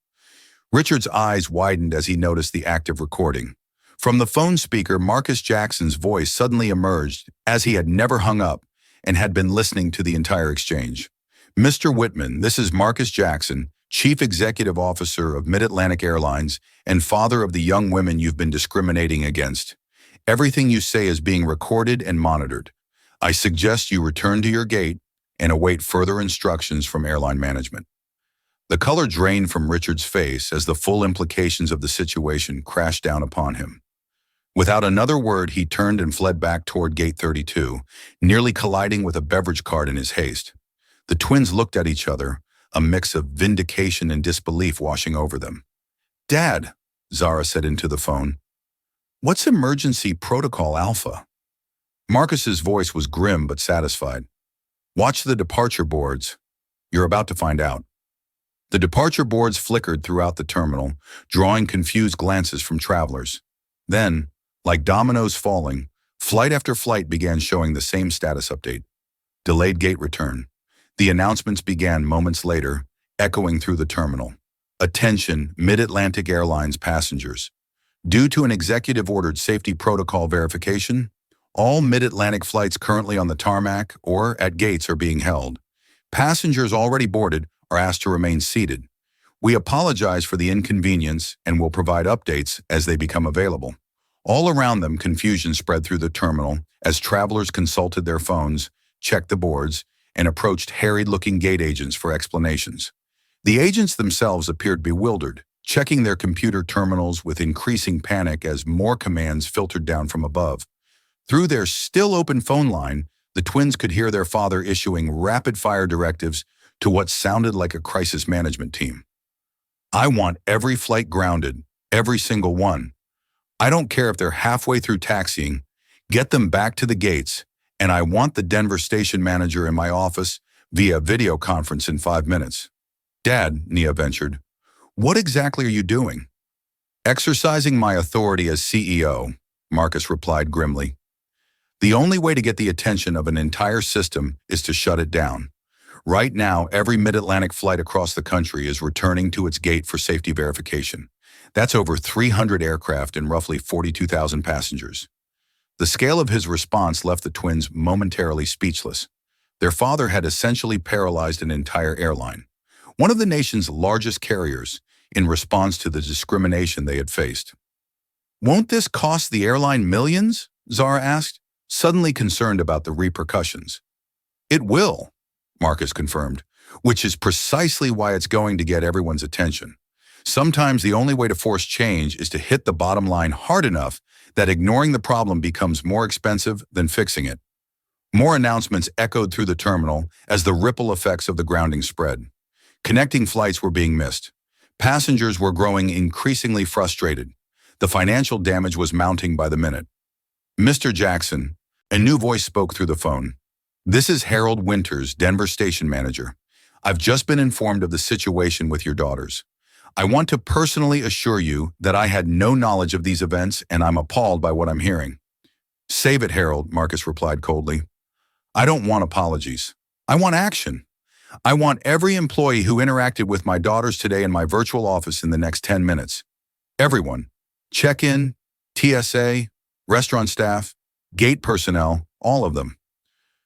Richard's eyes widened as he noticed the active recording. From the phone speaker, Marcus Jackson's voice suddenly emerged, as he had never hung up and had been listening to the entire exchange. "Mr. Whitman, this is Marcus Jackson, Chief Executive Officer of Mid-Atlantic Airlines and father of the young women you've been discriminating against. Everything you say is being recorded and monitored. I suggest you return to your gate and await further instructions from airline management." The color drained from Richard's face as the full implications of the situation crashed down upon him. Without another word, he turned and fled back toward Gate 32, nearly colliding with a beverage cart in his haste. The twins looked at each other, a mix of vindication and disbelief washing over them. "Dad," Zara said into the phone, "what's Emergency Protocol Alpha?" Marcus's voice was grim but satisfied. "Watch the departure boards. You're about to find out." The departure boards flickered throughout the terminal, drawing confused glances from travelers. Then, like dominoes falling, flight after flight began showing the same status update. Delayed gate return. The announcements began moments later, echoing through the terminal. "Attention, Mid-Atlantic Airlines passengers. Due to an executive-ordered safety protocol verification, all Mid-Atlantic flights currently on the tarmac or at gates are being held. Passengers already boarded are asked to remain seated. We apologize for the inconvenience and will provide updates as they become available." All around them, confusion spread through the terminal as travelers consulted their phones, checked the boards, and approached harried-looking gate agents for explanations. The agents themselves appeared bewildered, checking their computer terminals with increasing panic as more commands filtered down from above. Through their still-open phone line, the twins could hear their father issuing rapid-fire directives to what sounded like a crisis management team. "I want every flight grounded, every single one. I don't care if they're halfway through taxiing. Get them back to the gates, and I want the Denver station manager in my office via video conference in 5 minutes." "Dad," Nia ventured, "what exactly are you doing?" "Exercising my authority as CEO," Marcus replied grimly. "The only way to get the attention of an entire system is to shut it down. Right now, every Mid-Atlantic flight across the country is returning to its gate for safety verification. That's over 300 aircraft and roughly 42,000 passengers." The scale of his response left the twins momentarily speechless. Their father had essentially paralyzed an entire airline, one of the nation's largest carriers, in response to the discrimination they had faced. "Won't this cost the airline millions?" Zara asked, suddenly concerned about the repercussions. "It will," Marcus confirmed, "which is precisely why it's going to get everyone's attention. Sometimes the only way to force change is to hit the bottom line hard enough that ignoring the problem becomes more expensive than fixing it." More announcements echoed through the terminal as the ripple effects of the grounding spread. Connecting flights were being missed. Passengers were growing increasingly frustrated. The financial damage was mounting by the minute. "Mr. Jackson," a new voice spoke through the phone. "This is Harold Winters, Denver station manager. I've just been informed of the situation with your daughters. I want to personally assure you that I had no knowledge of these events and I'm appalled by what I'm hearing." Save it, Harold, Marcus replied coldly. I don't want apologies. I want action. I want every employee who interacted with my daughters today in my virtual office in the next 10 minutes. Everyone. Check-in, TSA, restaurant staff, gate personnel, all of them.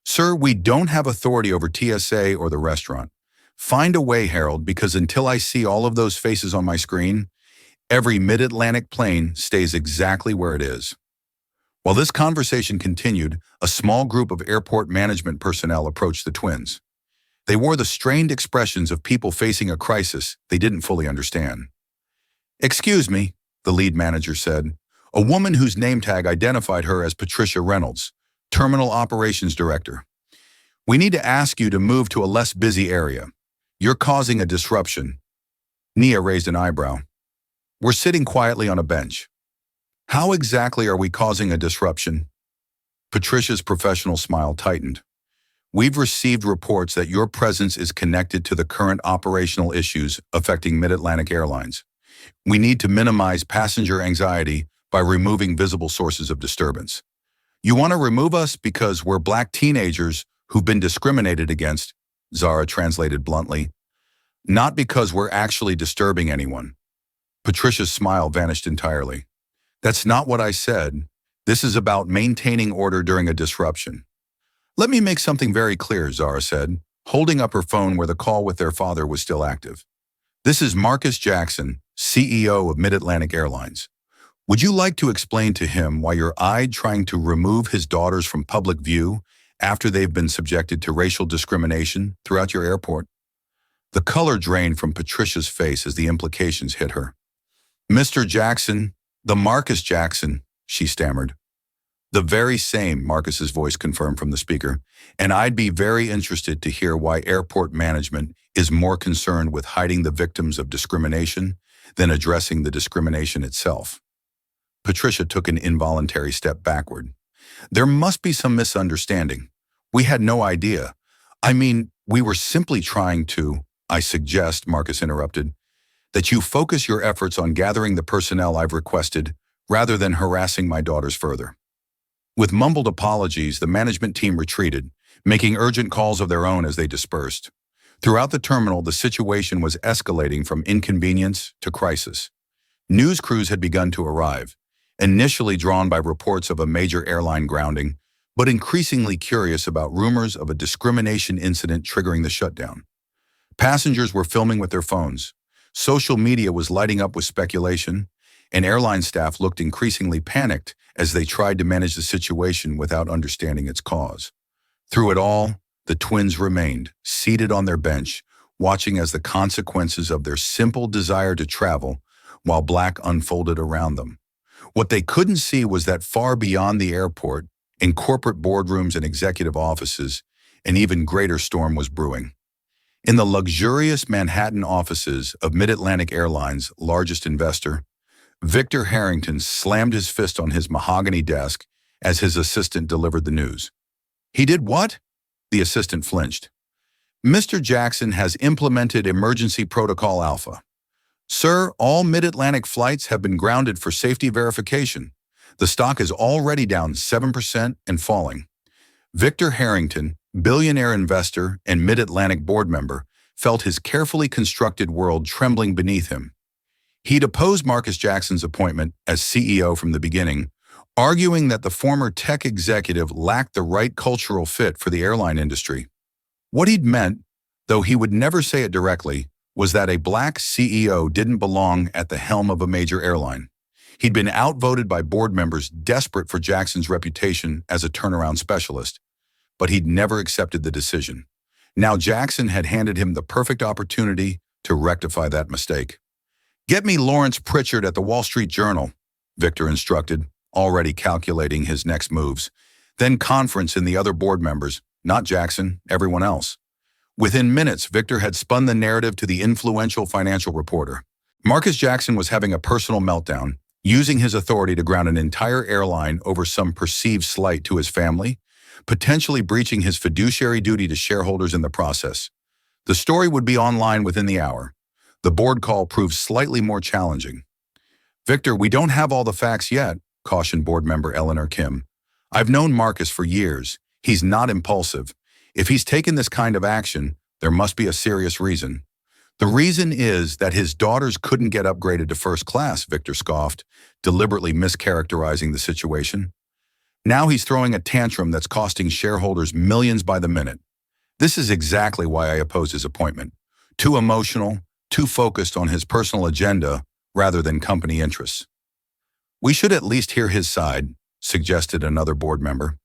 Sir, we don't have authority over TSA or the restaurant. Find a way, Harold, because until I see all of those faces on my screen, every mid-Atlantic plane stays exactly where it is. While this conversation continued, a small group of airport management personnel approached the twins. They wore the strained expressions of people facing a crisis they didn't fully understand. Excuse me, the lead manager said, a woman whose name tag identified her as Patricia Reynolds, Terminal Operations Director. We need to ask you to move to a less busy area. You're causing a disruption. Nia raised an eyebrow. We're sitting quietly on a bench. How exactly are we causing a disruption? Patricia's professional smile tightened. We've received reports that your presence is connected to the current operational issues affecting Mid-Atlantic Airlines. We need to minimize passenger anxiety by removing visible sources of disturbance. You want to remove us because we're black teenagers who've been discriminated against, Zara translated bluntly. Not because we're actually disturbing anyone. Patricia's smile vanished entirely. That's not what I said. This is about maintaining order during a disruption. Let me make something very clear, Zara said, holding up her phone where the call with their father was still active. This is Marcus Jackson, CEO of Mid-Atlantic Airlines. Would you like to explain to him why you're trying to remove his daughters from public view after they've been subjected to racial discrimination throughout your airport? The color drained from Patricia's face as the implications hit her. Mr. Jackson, the Marcus Jackson, she stammered. The very same, Marcus's voice confirmed from the speaker, and I'd be very interested to hear why airport management is more concerned with hiding the victims of discrimination than addressing the discrimination itself. Patricia took an involuntary step backward. There must be some misunderstanding. We had no idea. I mean, we were simply trying to, I suggest, Marcus interrupted, that you focus your efforts on gathering the personnel I've requested rather than harassing my daughters further. With mumbled apologies, the management team retreated, making urgent calls of their own as they dispersed. Throughout the terminal, the situation was escalating from inconvenience to crisis. News crews had begun to arrive, initially drawn by reports of a major airline grounding, but increasingly curious about rumors of a discrimination incident triggering the shutdown. Passengers were filming with their phones. Social media was lighting up with speculation, and airline staff looked increasingly panicked as they tried to manage the situation without understanding its cause. Through it all, the twins remained, seated on their bench, watching as the consequences of their simple desire to travel while black unfolded around them. What they couldn't see was that far beyond the airport, in corporate boardrooms and executive offices, an even greater storm was brewing. In the luxurious Manhattan offices of Mid-Atlantic Airlines' largest investor, Victor Harrington slammed his fist on his mahogany desk as his assistant delivered the news. He did what? The assistant flinched. Mr. Jackson has implemented Emergency Protocol Alpha. Sir, all Mid-Atlantic flights have been grounded for safety verification. The stock is already down 7% and falling. Victor Harrington, billionaire investor and Mid-Atlantic board member, felt his carefully constructed world trembling beneath him. He'd opposed Marcus Jackson's appointment as CEO from the beginning, arguing that the former tech executive lacked the right cultural fit for the airline industry. What he'd meant, though he would never say it directly, was that a black CEO didn't belong at the helm of a major airline. He'd been outvoted by board members desperate for Jackson's reputation as a turnaround specialist, but he'd never accepted the decision. Now Jackson had handed him the perfect opportunity to rectify that mistake. Get me Lawrence Pritchard at the Wall Street Journal, Victor instructed, already calculating his next moves. Then conference in the other board members, not Jackson, everyone else. Within minutes, Victor had spun the narrative to the influential financial reporter. Marcus Jackson was having a personal meltdown, using his authority to ground an entire airline over some perceived slight to his family, potentially breaching his fiduciary duty to shareholders in the process. The story would be online within the hour. The board call proved slightly more challenging. Victor, we don't have all the facts yet, cautioned board member Eleanor Kim. I've known Marcus for years. He's not impulsive. If he's taken this kind of action, there must be a serious reason. The reason is that his daughters couldn't get upgraded to first class, Victor scoffed, deliberately mischaracterizing the situation. Now he's throwing a tantrum that's costing shareholders millions by the minute. This is exactly why I oppose his appointment. Too emotional, too focused on his personal agenda rather than company interests. We should at least hear his side, suggested another board member.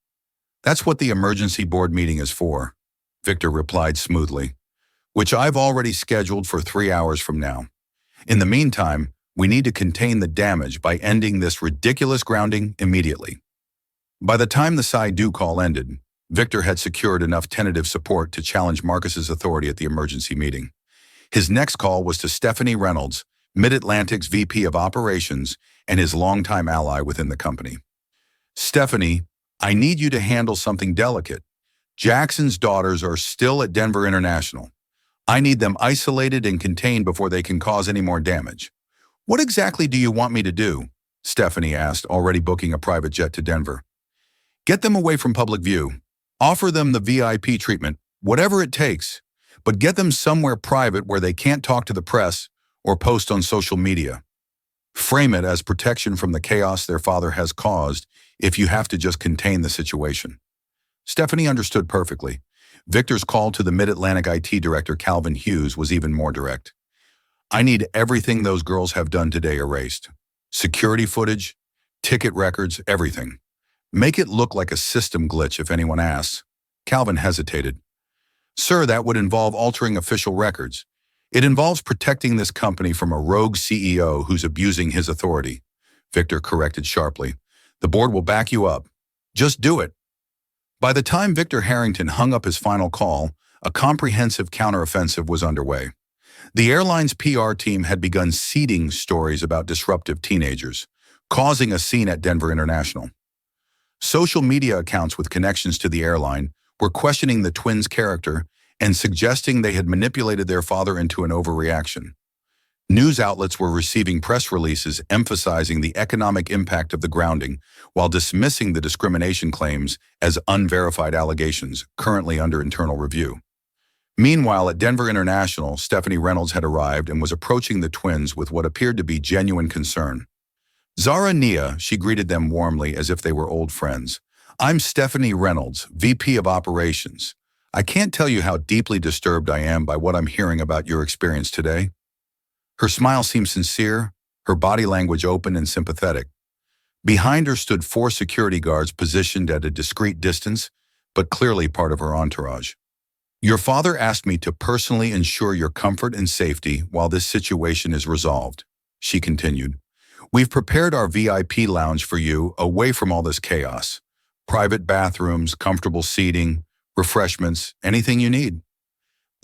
That's what the emergency board meeting is for, Victor replied smoothly, which I've already scheduled for 3 hours from now. In the meantime, we need to contain the damage by ending this ridiculous grounding immediately. By the time the Saidu call ended, Victor had secured enough tentative support to challenge Marcus's authority at the emergency meeting. His next call was to Stephanie Reynolds, Mid-Atlantic's VP of Operations and his longtime ally within the company. Stephanie, I need you to handle something delicate. Jackson's daughters are still at Denver International. I need them isolated and contained before they can cause any more damage. What exactly do you want me to do? Stephanie asked, already booking a private jet to Denver. Get them away from public view. Offer them the VIP treatment, whatever it takes, but get them somewhere private where they can't talk to the press or post on social media. Frame it as protection from the chaos their father has caused if you have to just contain the situation. Stephanie understood perfectly. Victor's call to the Mid-Atlantic IT director, Calvin Hughes, was even more direct. I need everything those girls have done today erased. Security footage, ticket records, everything. Make it look like a system glitch if anyone asks. Calvin hesitated. Sir, that would involve altering official records. It involves protecting this company from a rogue CEO who's abusing his authority. Victor corrected sharply. The board will back you up. Just do it. By the time Victor Harrington hung up his final call, a comprehensive counteroffensive was underway. The airline's PR team had begun seeding stories about disruptive teenagers, causing a scene at Denver International. Social media accounts with connections to the airline were questioning the twins' character and suggesting they had manipulated their father into an overreaction. News outlets were receiving press releases emphasizing the economic impact of the grounding while dismissing the discrimination claims as unverified allegations currently under internal review. Meanwhile, at Denver International, Stephanie Reynolds had arrived and was approaching the twins with what appeared to be genuine concern. Zara Nia, she greeted them warmly as if they were old friends. I'm Stephanie Reynolds, VP of Operations. I can't tell you how deeply disturbed I am by what I'm hearing about your experience today. Her smile seemed sincere, her body language open and sympathetic. Behind her stood 4 security guards positioned at a discreet distance, but clearly part of her entourage. Your father asked me to personally ensure your comfort and safety while this situation is resolved, she continued. We've prepared our VIP lounge for you away from all this chaos. Private bathrooms, comfortable seating, refreshments, anything you need.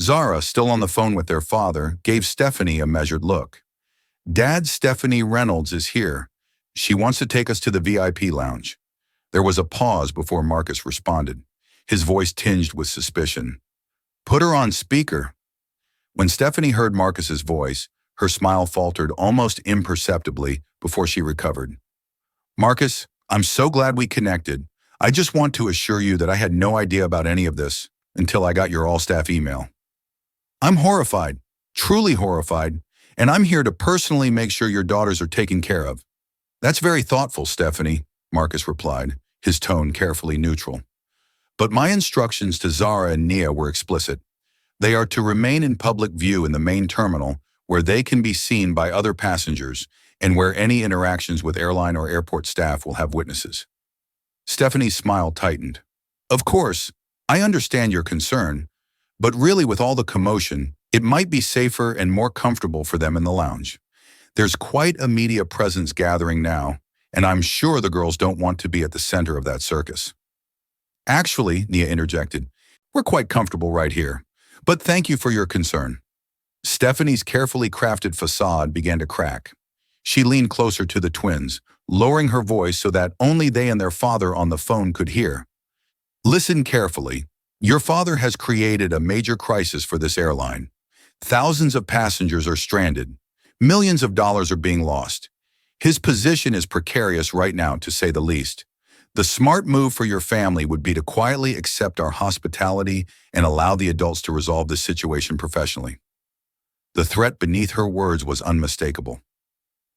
Zara, still on the phone with their father, gave Stephanie a measured look. Dad, Stephanie Reynolds is here. She wants to take us to the VIP lounge. There was a pause before Marcus responded, his voice tinged with suspicion. Put her on speaker. When Stephanie heard Marcus's voice, her smile faltered almost imperceptibly before she recovered. Marcus, I'm so glad we connected. I just want to assure you that I had no idea about any of this until I got your all-staff email. I'm horrified, truly horrified, and I'm here to personally make sure your daughters are taken care of. That's very thoughtful, Stephanie, Marcus replied, his tone carefully neutral. But my instructions to Zara and Nia were explicit. They are to remain in public view in the main terminal where they can be seen by other passengers and where any interactions with airline or airport staff will have witnesses. Stephanie's smile tightened. Of course, I understand your concern, but really with all the commotion, it might be safer and more comfortable for them in the lounge. There's quite a media presence gathering now, and I'm sure the girls don't want to be at the center of that circus. Actually, Nia interjected, we're quite comfortable right here, but thank you for your concern. Stephanie's carefully crafted facade began to crack. She leaned closer to the twins, lowering her voice so that only they and their father on the phone could hear. Listen carefully. Your father has created a major crisis for this airline. Thousands of passengers are stranded. Millions of dollars are being lost. His position is precarious right now, to say the least. The smart move for your family would be to quietly accept our hospitality and allow the adults to resolve this situation professionally. The threat beneath her words was unmistakable.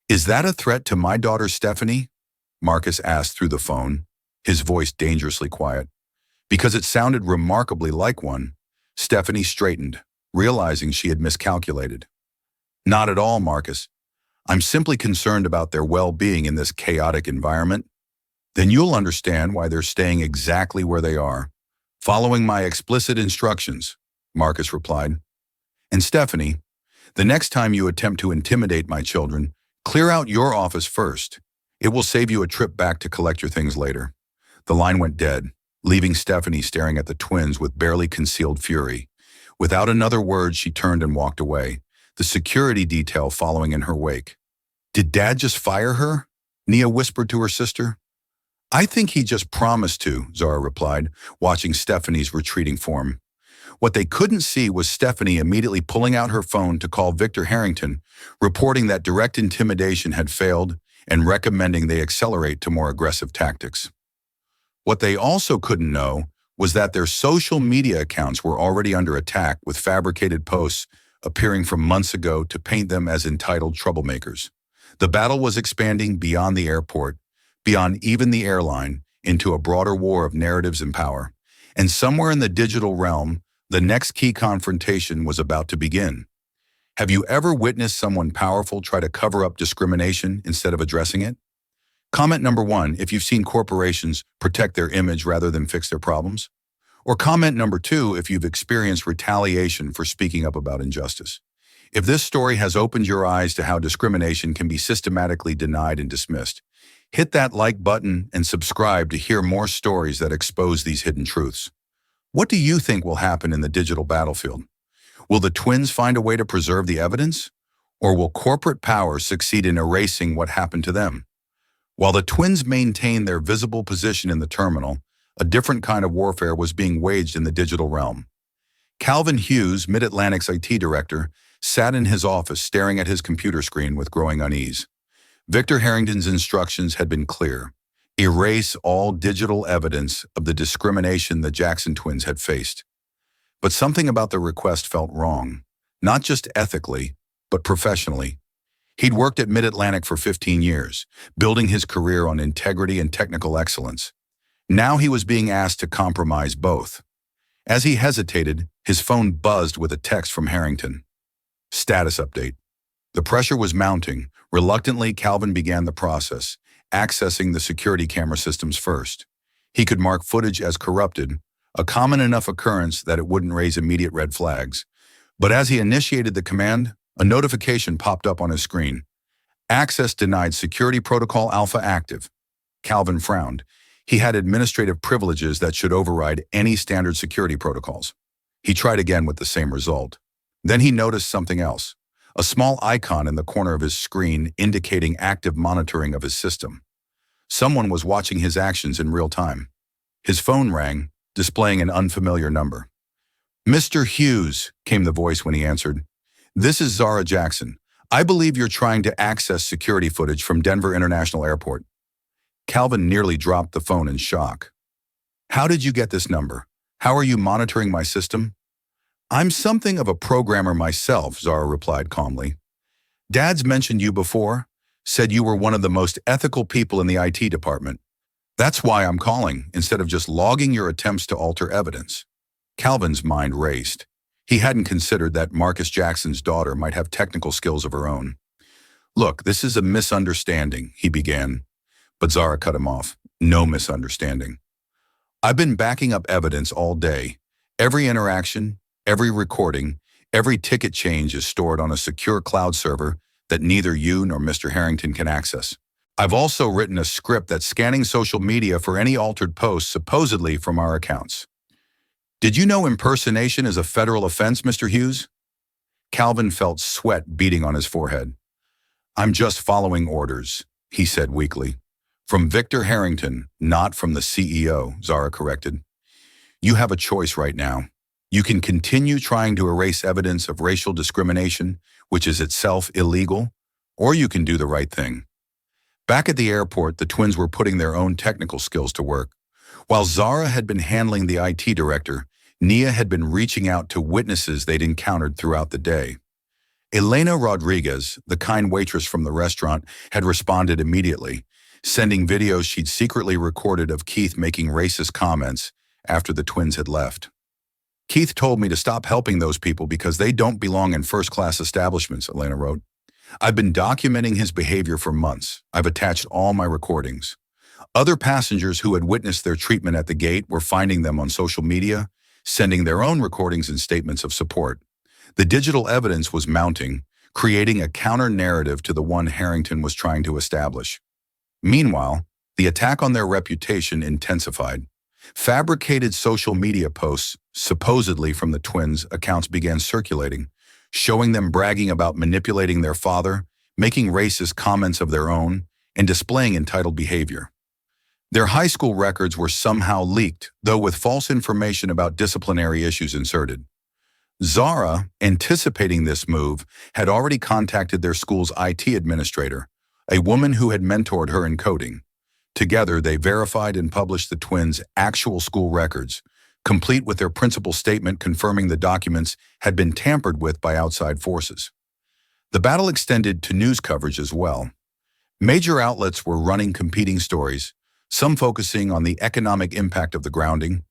Is that a threat to my daughter Stephanie? Marcus asked through the phone, his voice dangerously quiet. Because it sounded remarkably like one, Stephanie straightened, realizing she had miscalculated. Not at all, Marcus. I'm simply concerned about their well-being in this chaotic environment. Then you'll understand why they're staying exactly where they are, following my explicit instructions, Marcus replied. And Stephanie, the next time you attempt to intimidate my children, clear out your office first. It will save you a trip back to collect your things later. The line went dead, leaving Stephanie staring at the twins with barely concealed fury. Without another word, she turned and walked away, the security detail following in her wake. Did Dad just fire her? Nia whispered to her sister. I think he just promised to, Zara replied, watching Stephanie's retreating form. What they couldn't see was Stephanie immediately pulling out her phone to call Victor Harrington, reporting that direct intimidation had failed and recommending they accelerate to more aggressive tactics. What they also couldn't know was that their social media accounts were already under attack, with fabricated posts appearing from months ago to paint them as entitled troublemakers. The battle was expanding beyond the airport, beyond even the airline, into a broader war of narratives and power. And somewhere in the digital realm, the next key confrontation was about to begin. Have you ever witnessed someone powerful try to cover up discrimination instead of addressing it? Comment number 1 if you've seen corporations protect their image rather than fix their problems. Or comment number 2 if you've experienced retaliation for speaking up about injustice. If this story has opened your eyes to how discrimination can be systematically denied and dismissed, hit that like button and subscribe to hear more stories that expose these hidden truths. What do you think will happen in the digital battlefield? Will the twins find a way to preserve the evidence? Or will corporate power succeed in erasing what happened to them? While the twins maintained their visible position in the terminal, a different kind of warfare was being waged in the digital realm. Calvin Hughes, Mid-Atlantic's IT director, sat in his office staring at his computer screen with growing unease. Victor Harrington's instructions had been clear. Erase all digital evidence of the discrimination the Jackson twins had faced. But something about the request felt wrong, not just ethically, but professionally. He'd worked at Mid-Atlantic for 15 years, building his career on integrity and technical excellence. Now he was being asked to compromise both. As he hesitated, his phone buzzed with a text from Harrington. Status update. The pressure was mounting. Reluctantly, Calvin began the process, accessing the security camera systems first. He could mark footage as corrupted, a common enough occurrence that it wouldn't raise immediate red flags. But as he initiated the command, a notification popped up on his screen. Access denied, security protocol alpha active. Calvin frowned. He had administrative privileges that should override any standard security protocols. He tried again with the same result. Then he noticed something else, a small icon in the corner of his screen indicating active monitoring of his system. Someone was watching his actions in real time. His phone rang, displaying an unfamiliar number. Mr. Hughes, came the voice when he answered. This is Zara Jackson. I believe you're trying to access security footage from Denver International Airport. Calvin nearly dropped the phone in shock. How did you get this number? How are you monitoring my system? I'm something of a programmer myself, Zara replied calmly. Dad's mentioned you before, said you were one of the most ethical people in the IT department. That's why I'm calling, instead of just logging your attempts to alter evidence. Calvin's mind raced. He hadn't considered that Marcus Jackson's daughter might have technical skills of her own. Look, this is a misunderstanding, he began. But Zara cut him off. No misunderstanding. I've been backing up evidence all day. Every interaction, every recording, every ticket change is stored on a secure cloud server that neither you nor Mr. Harrington can access. I've also written a script that's scanning social media for any altered posts supposedly from our accounts. Did you know impersonation is a federal offense, Mr. Hughes? Calvin felt sweat beating on his forehead. I'm just following orders, he said weakly. From Victor Harrington, not from the CEO, Zara corrected. You have a choice right now. You can continue trying to erase evidence of racial discrimination, which is itself illegal, or you can do the right thing. Back at the airport, the twins were putting their own technical skills to work. While Zara had been handling the IT director, Nia had been reaching out to witnesses they'd encountered throughout the day. Elena Rodriguez, the kind waitress from the restaurant, had responded immediately, sending videos she'd secretly recorded of Keith making racist comments after the twins had left. Keith told me to stop helping those people because they don't belong in first-class establishments, Elena wrote. I've been documenting his behavior for months. I've attached all my recordings. Other passengers who had witnessed their treatment at the gate were finding them on social media, sending their own recordings and statements of support. The digital evidence was mounting, creating a counter-narrative to the one Harrington was trying to establish. Meanwhile, the attack on their reputation intensified. Fabricated social media posts, supposedly from the twins' accounts, began circulating, showing them bragging about manipulating their father, making racist comments of their own, and displaying entitled behavior. Their high school records were somehow leaked, though with false information about disciplinary issues inserted. Zara, anticipating this move, had already contacted their school's IT administrator, a woman who had mentored her in coding. Together, they verified and published the twins' actual school records, complete with their principal statement confirming the documents had been tampered with by outside forces. The battle extended to news coverage as well. Major outlets were running competing stories, some focusing on the economic impact of the grounding,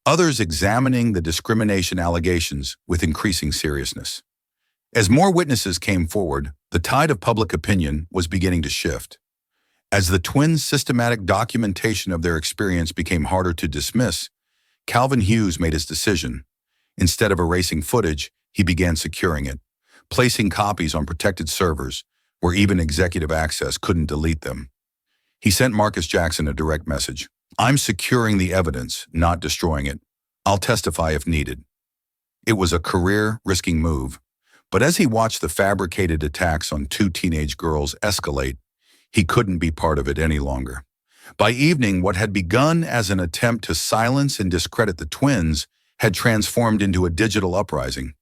others examining the discrimination allegations with increasing seriousness. As more witnesses came forward, the tide of public opinion was beginning to shift. As the twins' systematic documentation of their experience became harder to dismiss, Calvin Hughes made his decision. Instead of erasing footage, he began securing it, placing copies on protected servers where even executive access couldn't delete them. He sent Marcus Jackson a direct message. I'm securing the evidence, not destroying it. I'll testify if needed. It was a career-risking move, but as he watched the fabricated attacks on two teenage girls escalate, he couldn't be part of it any longer. By evening, what had begun as an attempt to silence and discredit the twins had transformed into a digital uprising.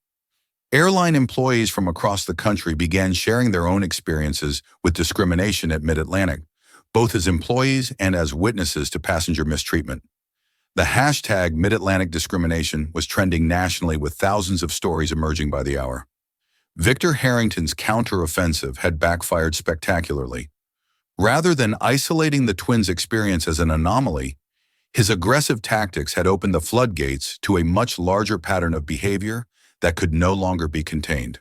Airline employees from across the country began sharing their own experiences with discrimination at Mid-Atlantic, both as employees and as witnesses to passenger mistreatment. The hashtag Mid-Atlantic discrimination was trending nationally with thousands of stories emerging by the hour. Victor Harrington's counter-offensive had backfired spectacularly. Rather than isolating the twins' experience as an anomaly, his aggressive tactics had opened the floodgates to a much larger pattern of behavior that could no longer be contained.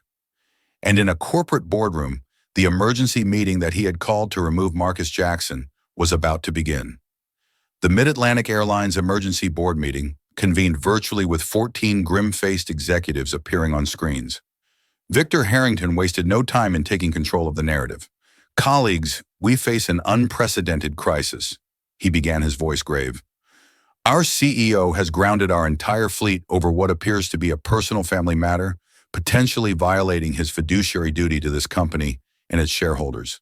And in a corporate boardroom, the emergency meeting that he had called to remove Marcus Jackson was about to begin. The Mid-Atlantic Airlines emergency board meeting convened virtually with 14 grim-faced executives appearing on screens. Victor Harrington wasted no time in taking control of the narrative. Colleagues, we face an unprecedented crisis, he began, his voice grave. Our CEO has grounded our entire fleet over what appears to be a personal family matter, potentially violating his fiduciary duty to this company and its shareholders.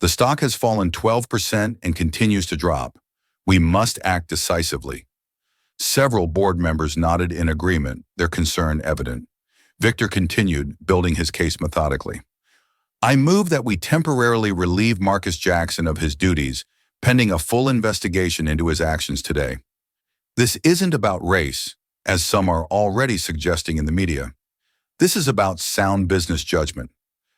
The stock has fallen 12% and continues to drop. We must act decisively. Several board members nodded in agreement, their concern evident. Victor continued, building his case methodically. I move that we temporarily relieve Marcus Jackson of his duties, pending a full investigation into his actions today. This isn't about race, as some are already suggesting in the media. This is about sound business judgment.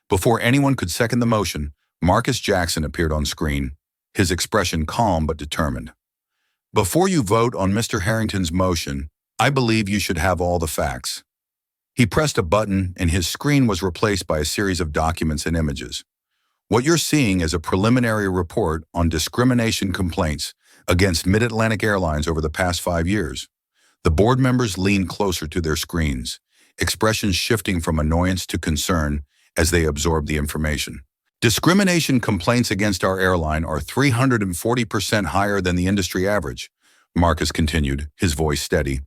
Before anyone could second the motion, Marcus Jackson appeared on screen, his expression calm but determined. Before you vote on Mr. Harrington's motion, I believe you should have all the facts. He pressed a button and his screen was replaced by a series of documents and images. What you're seeing is a preliminary report on discrimination complaints against Mid-Atlantic Airlines over the past 5 years. The board members leaned closer to their screens, expressions shifting from annoyance to concern as they absorbed the information. Discrimination complaints against our airline are 340% higher than the industry average, Marcus continued, his voice steady.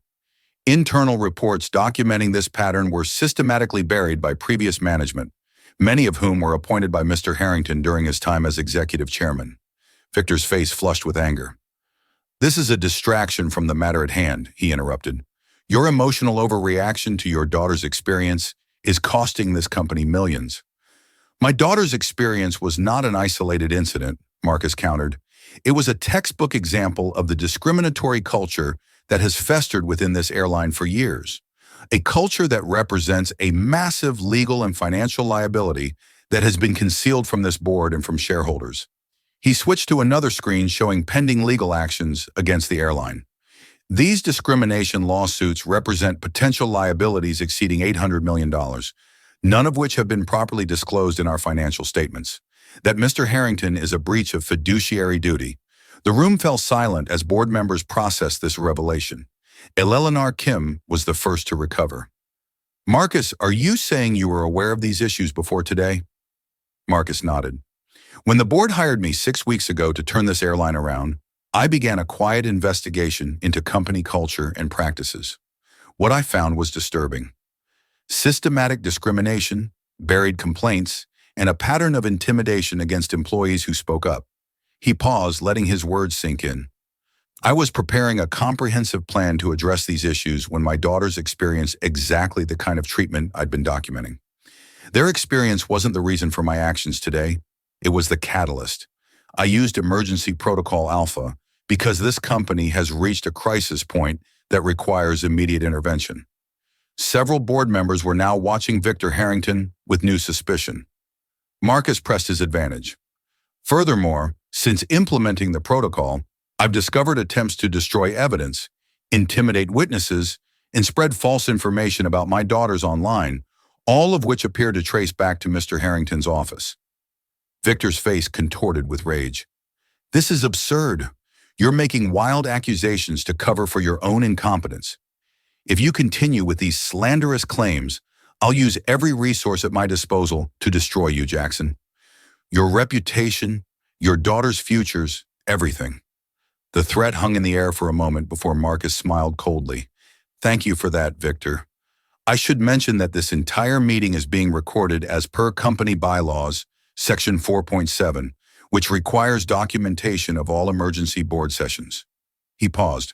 Internal reports documenting this pattern were systematically buried by previous management, many of whom were appointed by Mr. Harrington during his time as executive chairman. Victor's face flushed with anger. This is a distraction from the matter at hand, he interrupted. Your emotional overreaction to your daughter's experience is costing this company millions. My daughter's experience was not an isolated incident, Marcus countered. It was a textbook example of the discriminatory culture that has festered within this airline for years. A culture that represents a massive legal and financial liability that has been concealed from this board and from shareholders. He switched to another screen showing pending legal actions against the airline. These discrimination lawsuits represent potential liabilities exceeding $800 million, none of which have been properly disclosed in our financial statements. That Mr. Harrington is a breach of fiduciary duty. The room fell silent as board members processed this revelation. Eleanor Kim was the first to recover. Marcus, are you saying you were aware of these issues before today? Marcus nodded. When the board hired me 6 weeks ago to turn this airline around, I began a quiet investigation into company culture and practices. What I found was disturbing. Systematic discrimination, buried complaints, and a pattern of intimidation against employees who spoke up. He paused, letting his words sink in. I was preparing a comprehensive plan to address these issues when my daughters experienced exactly the kind of treatment I'd been documenting. Their experience wasn't the reason for my actions today. It was the catalyst. I used Emergency Protocol Alpha because this company has reached a crisis point that requires immediate intervention. Several board members were now watching Victor Harrington with new suspicion. Marcus pressed his advantage. Furthermore, since implementing the protocol, I've discovered attempts to destroy evidence, intimidate witnesses, and spread false information about my daughters online, all of which appear to trace back to Mr. Harrington's office. Victor's face contorted with rage. This is absurd. You're making wild accusations to cover for your own incompetence. If you continue with these slanderous claims, I'll use every resource at my disposal to destroy you, Jackson. Your reputation, your daughter's futures, everything. The threat hung in the air for a moment before Marcus smiled coldly. Thank you for that, Victor. I should mention that this entire meeting is being recorded as per company bylaws, Section 4.7, which requires documentation of all emergency board sessions. He paused.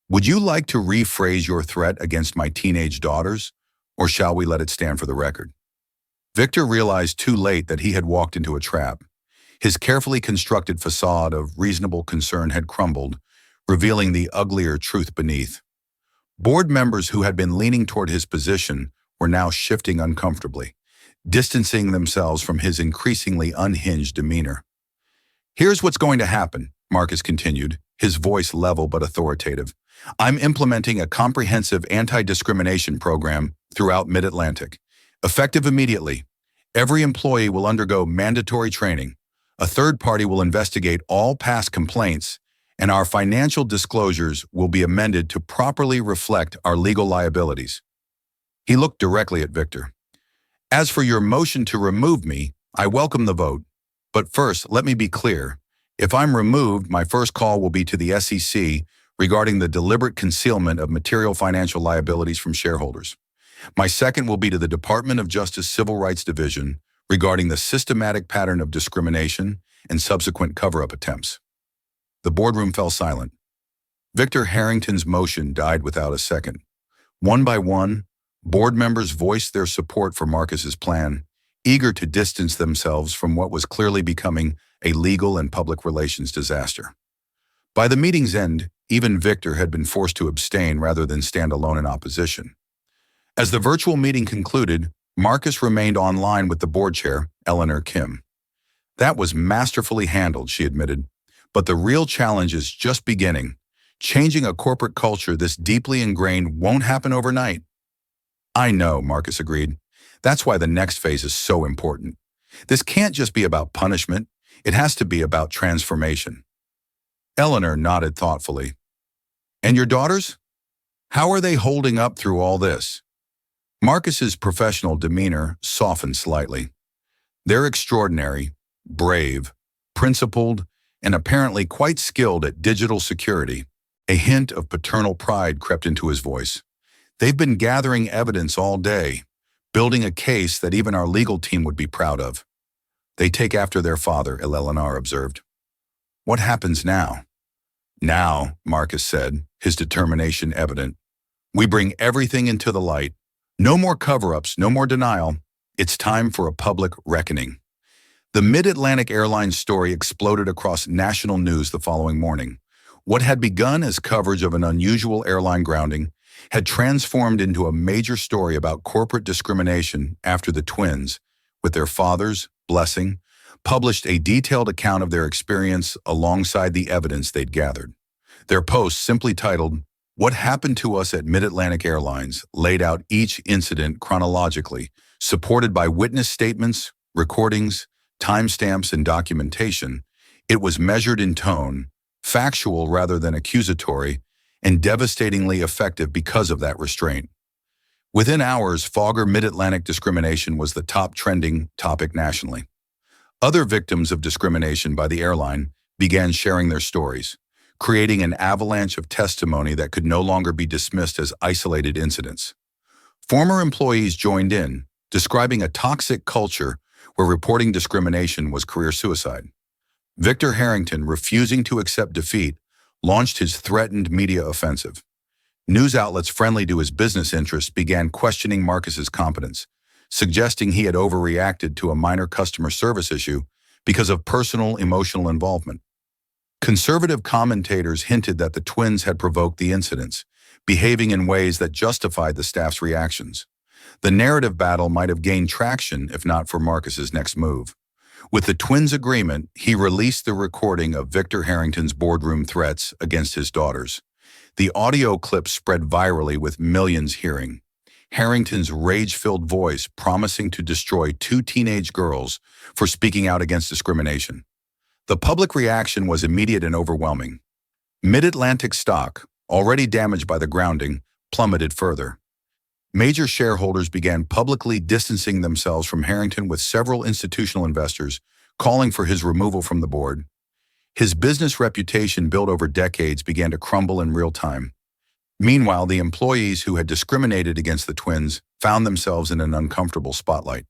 Would you like to rephrase your threat against my teenage daughters, or shall we let it stand for the record? Victor realized too late that he had walked into a trap. His carefully constructed facade of reasonable concern had crumbled, revealing the uglier truth beneath. Board members who had been leaning toward his position were now shifting uncomfortably, distancing themselves from his increasingly unhinged demeanor. Here's what's going to happen, Marcus continued, his voice level but authoritative. I'm implementing a comprehensive anti-discrimination program throughout Mid-Atlantic. Effective immediately, every employee will undergo mandatory training. A third party will investigate all past complaints, and our financial disclosures will be amended to properly reflect our legal liabilities. He looked directly at Victor. As for your motion to remove me, I welcome the vote. But first, let me be clear. If I'm removed, my first call will be to the SEC regarding the deliberate concealment of material financial liabilities from shareholders. My second will be to the Department of Justice Civil Rights Division regarding the systematic pattern of discrimination and subsequent cover-up attempts. The boardroom fell silent. Victor Harrington's motion died without a second. One by one, board members voiced their support for Marcus's plan, eager to distance themselves from what was clearly becoming a legal and public relations disaster. By the meeting's end, even Victor had been forced to abstain rather than stand alone in opposition. As the virtual meeting concluded, Marcus remained online with the board chair, Eleanor Kim. That was masterfully handled, she admitted. But the real challenge is just beginning. Changing a corporate culture this deeply ingrained won't happen overnight. I know, Marcus agreed. That's why the next phase is so important. This can't just be about punishment. It has to be about transformation. Eleanor nodded thoughtfully. And your daughters? How are they holding up through all this? Marcus's professional demeanor softened slightly. They're extraordinary, brave, principled, and apparently quite skilled at digital security. A hint of paternal pride crept into his voice. They've been gathering evidence all day, building a case that even our legal team would be proud of. They take after their father, Eleanor observed. What happens now? Now, Marcus said, his determination evident. We bring everything into the light. No more cover-ups, no more denial. It's time for a public reckoning. The Mid-Atlantic Airlines story exploded across national news the following morning. What had begun as coverage of an unusual airline grounding had transformed into a major story about corporate discrimination after the twins, with their father's blessing, published a detailed account of their experience alongside the evidence they'd gathered. Their post, simply titled, "What Happened to Us at Mid-Atlantic Airlines," laid out each incident chronologically, supported by witness statements, recordings, timestamps, and documentation. It was measured in tone, factual rather than accusatory, and devastatingly effective because of that restraint. Within hours, Fogger Mid-Atlantic discrimination was the top trending topic nationally. Other victims of discrimination by the airline began sharing their stories, creating an avalanche of testimony that could no longer be dismissed as isolated incidents. Former employees joined in, describing a toxic culture where reporting discrimination was career suicide. Victor Harrington, refusing to accept defeat, launched his threatened media offensive. News outlets friendly to his business interests began questioning Marcus's competence, suggesting he had overreacted to a minor customer service issue because of personal emotional involvement. Conservative commentators hinted that the twins had provoked the incidents, behaving in ways that justified the staff's reactions. The narrative battle might have gained traction if not for Marcus's next move. With the twins' agreement, he released the recording of Victor Harrington's boardroom threats against his daughters. The audio clip spread virally with millions hearing. Harrington's rage-filled voice promising to destroy two teenage girls for speaking out against discrimination. The public reaction was immediate and overwhelming. Mid-Atlantic stock, already damaged by the grounding, plummeted further. Major shareholders began publicly distancing themselves from Harrington, with several institutional investors calling for his removal from the board. His business reputation, built over decades, began to crumble in real time. Meanwhile, the employees who had discriminated against the twins found themselves in an uncomfortable spotlight.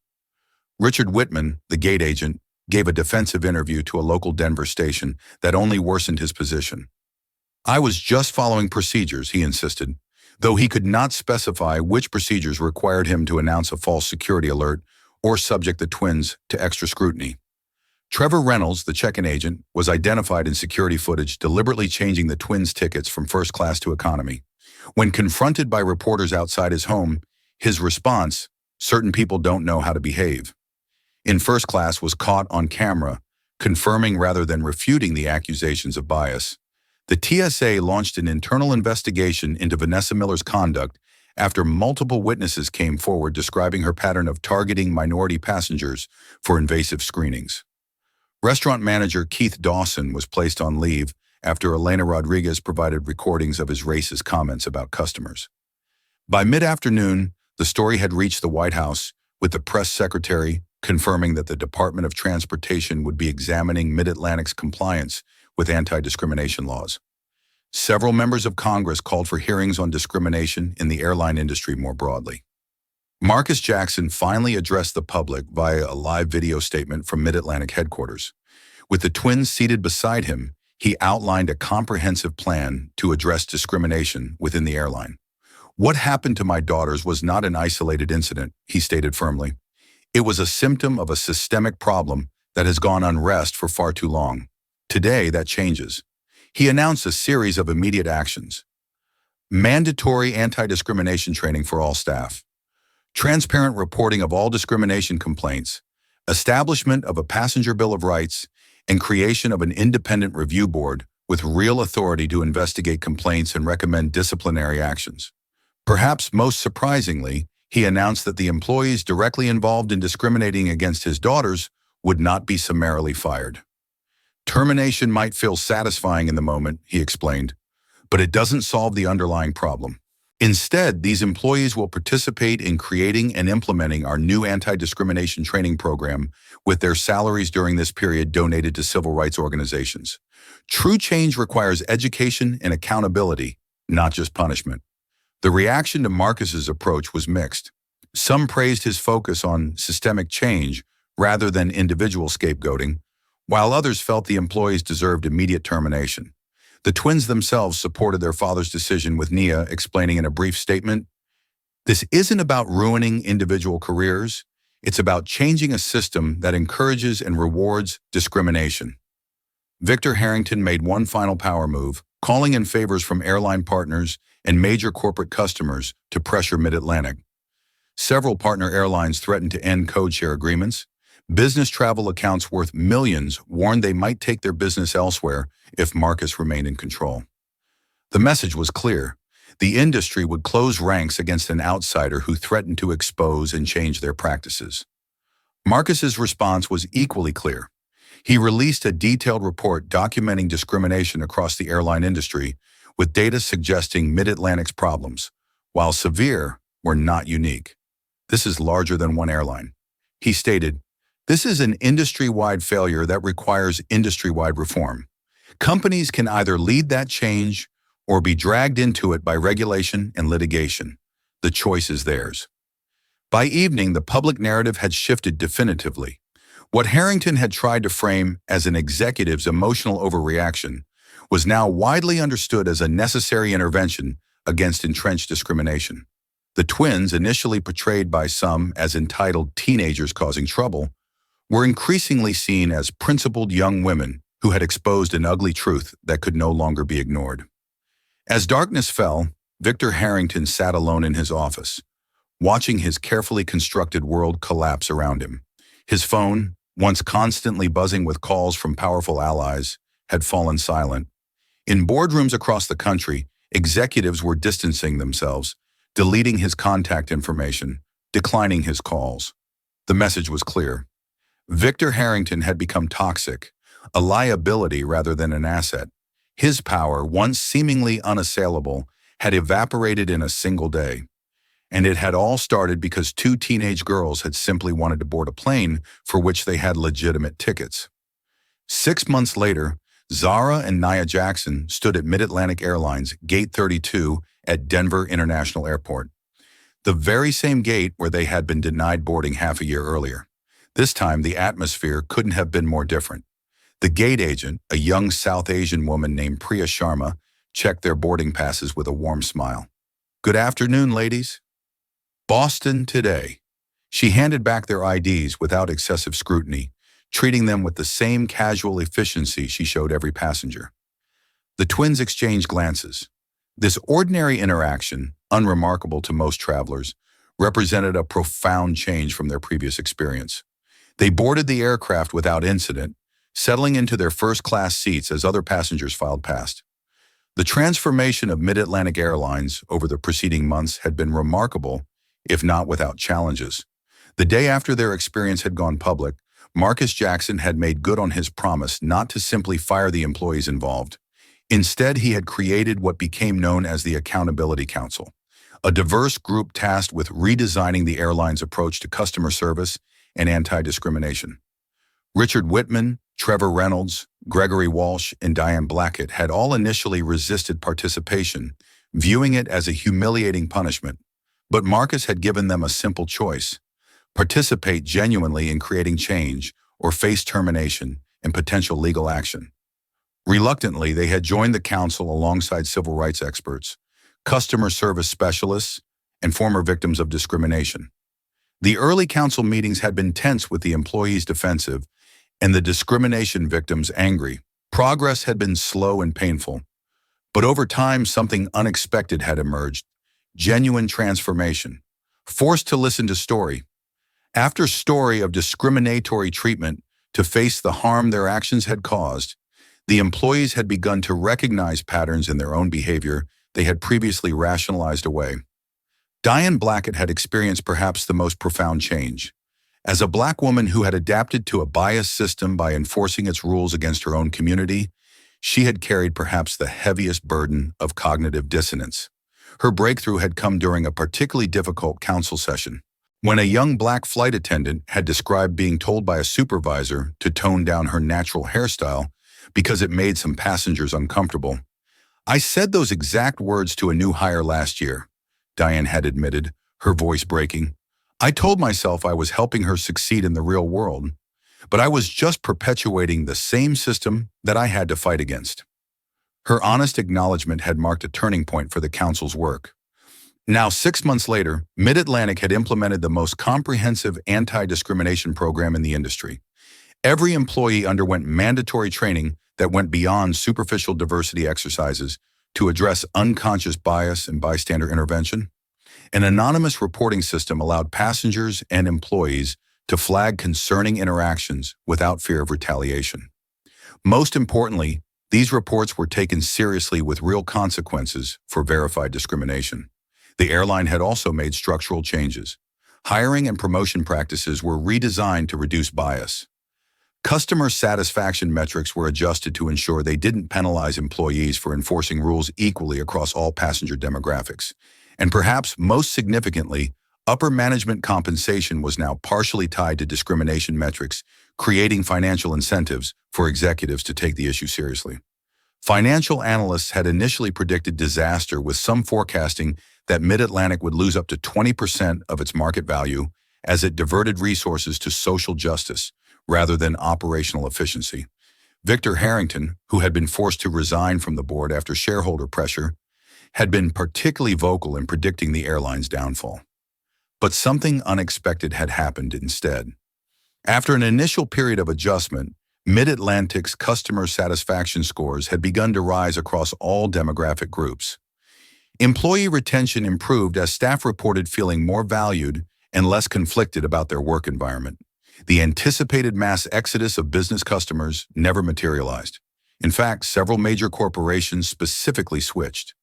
Richard Whitman, the gate agent, gave a defensive interview to a local Denver station that only worsened his position. "I was just following procedures," he insisted, though he could not specify which procedures required him to announce a false security alert or subject the twins to extra scrutiny. Trevor Reynolds, the check-in agent, was identified in security footage deliberately changing the twins' tickets from first class to economy. When confronted by reporters outside his home, his response, "Certain people don't know how to behave," in first class, was caught on camera, confirming rather than refuting the accusations of bias. The TSA launched an internal investigation into Vanessa Miller's conduct after multiple witnesses came forward describing her pattern of targeting minority passengers for invasive screenings. Restaurant manager Keith Dawson was placed on leave after Elena Rodriguez provided recordings of his racist comments about customers. By mid-afternoon, the story had reached the White House, with the press secretary confirming that the Department of Transportation would be examining Mid-Atlantic's compliance with anti-discrimination laws. Several members of Congress called for hearings on discrimination in the airline industry more broadly. Marcus Jackson finally addressed the public via a live video statement from Mid-Atlantic headquarters. With the twins seated beside him, he outlined a comprehensive plan to address discrimination within the airline. "What happened to my daughters was not an isolated incident," he stated firmly. "It was a symptom of a systemic problem that has gone unrest for far too long. Today, that changes." He announced a series of immediate actions: mandatory anti-discrimination training for all staff, transparent reporting of all discrimination complaints, establishment of a passenger bill of rights, and creation of an independent review board with real authority to investigate complaints and recommend disciplinary actions. Perhaps most surprisingly, he announced that the employees directly involved in discriminating against his daughters would not be summarily fired. "Termination might feel satisfying in the moment," he explained, "but it doesn't solve the underlying problem. Instead, these employees will participate in creating and implementing our new anti-discrimination training program, with their salaries during this period donated to civil rights organizations. True change requires education and accountability, not just punishment." The reaction to Marcus's approach was mixed. Some praised his focus on systemic change rather than individual scapegoating, while others felt the employees deserved immediate termination. The twins themselves supported their father's decision, with Nia explaining in a brief statement, "This isn't about ruining individual careers. It's about changing a system that encourages and rewards discrimination. Victor Harrington made one final power move, calling in favors from airline partners and major corporate customers to pressure Mid-Atlantic. Several partner airlines threatened to end codeshare agreements. Business travel accounts worth millions warned they might take their business elsewhere if Marcus remained in control. The message was clear. The industry would close ranks against an outsider who threatened to expose and change their practices. Marcus's response was equally clear. He released a detailed report documenting discrimination across the airline industry, with data suggesting Mid-Atlantic's problems, while severe, were not unique. This is larger than one airline. He stated, "This is an industry-wide failure that requires industry-wide reform. Companies can either lead that change or be dragged into it by regulation and litigation. The choice is theirs." By evening, the public narrative had shifted definitively. What Harrington had tried to frame as an executive's emotional overreaction was now widely understood as a necessary intervention against entrenched discrimination. The twins, initially portrayed by some as entitled teenagers causing trouble, were increasingly seen as principled young women who had exposed an ugly truth that could no longer be ignored. As darkness fell, Victor Harrington sat alone in his office, watching his carefully constructed world collapse around him. His phone, once constantly buzzing with calls from powerful allies, had fallen silent. In boardrooms across the country, executives were distancing themselves, deleting his contact information, declining his calls. The message was clear. Victor Harrington had become toxic, a liability rather than an asset. His power, once seemingly unassailable, had evaporated in a single day. And it had all started because two teenage girls had simply wanted to board a plane for which they had legitimate tickets. 6 months later, Zara and Nia Jackson stood at Mid-Atlantic Airlines Gate 32 at Denver International Airport, the very same gate where they had been denied boarding half a year earlier. This time, the atmosphere couldn't have been more different. The gate agent, a young South Asian woman named Priya Sharma, checked their boarding passes with a warm smile. "Good afternoon, ladies. Boston today." She handed back their IDs without excessive scrutiny, treating them with the same casual efficiency she showed every passenger. The twins exchanged glances. This ordinary interaction, unremarkable to most travelers, represented a profound change from their previous experience. They boarded the aircraft without incident, settling into their first-class seats as other passengers filed past. The transformation of Mid-Atlantic Airlines over the preceding months had been remarkable, if not without challenges. The day after their experience had gone public, Marcus Jackson had made good on his promise not to simply fire the employees involved. Instead, he had created what became known as the Accountability Council, a diverse group tasked with redesigning the airline's approach to customer service and anti-discrimination. Richard Whitman, Trevor Reynolds, Gregory Walsh, and Diane Blackett had all initially resisted participation, viewing it as a humiliating punishment. But Marcus had given them a simple choice: participate genuinely in creating change or face termination and potential legal action. Reluctantly, they had joined the council alongside civil rights experts, customer service specialists, and former victims of discrimination. The early council meetings had been tense, with the employees defensive and the discrimination victims angry. Progress had been slow and painful, but over time something unexpected had emerged: genuine transformation. Forced to listen to story after story of discriminatory treatment to face the harm their actions had caused, the employees had begun to recognize patterns in their own behavior they had previously rationalized away. Diane Blackett had experienced perhaps the most profound change. As a Black woman who had adapted to a biased system by enforcing its rules against her own community, she had carried perhaps the heaviest burden of cognitive dissonance. Her breakthrough had come during a particularly difficult council session, when a young Black flight attendant had described being told by a supervisor to tone down her natural hairstyle because it made some passengers uncomfortable. "I said those exact words to a new hire last year," Diane had admitted, her voice breaking. "I told myself I was helping her succeed in the real world, but I was just perpetuating the same system that I had to fight against." Her honest acknowledgement had marked a turning point for the council's work. Now, 6 months later, Mid-Atlantic had implemented the most comprehensive anti-discrimination program in the industry. Every employee underwent mandatory training that went beyond superficial diversity exercises to address unconscious bias and bystander intervention. An anonymous reporting system allowed passengers and employees to flag concerning interactions without fear of retaliation. Most importantly, these reports were taken seriously with real consequences for verified discrimination. The airline had also made structural changes. Hiring and promotion practices were redesigned to reduce bias. Customer satisfaction metrics were adjusted to ensure they didn't penalize employees for enforcing rules equally across all passenger demographics. And perhaps most significantly, upper management compensation was now partially tied to discrimination metrics, creating financial incentives for executives to take the issue seriously. Financial analysts had initially predicted disaster, with some forecasting that Mid-Atlantic would lose up to 20% of its market value as it diverted resources to social justice rather than operational efficiency. Victor Harrington, who had been forced to resign from the board after shareholder pressure, had been particularly vocal in predicting the airline's downfall. But something unexpected had happened instead. After an initial period of adjustment, Mid-Atlantic's customer satisfaction scores had begun to rise across all demographic groups. Employee retention improved as staff reported feeling more valued and less conflicted about their work environment. The anticipated mass exodus of business customers never materialized. In fact, several major corporations specifically switched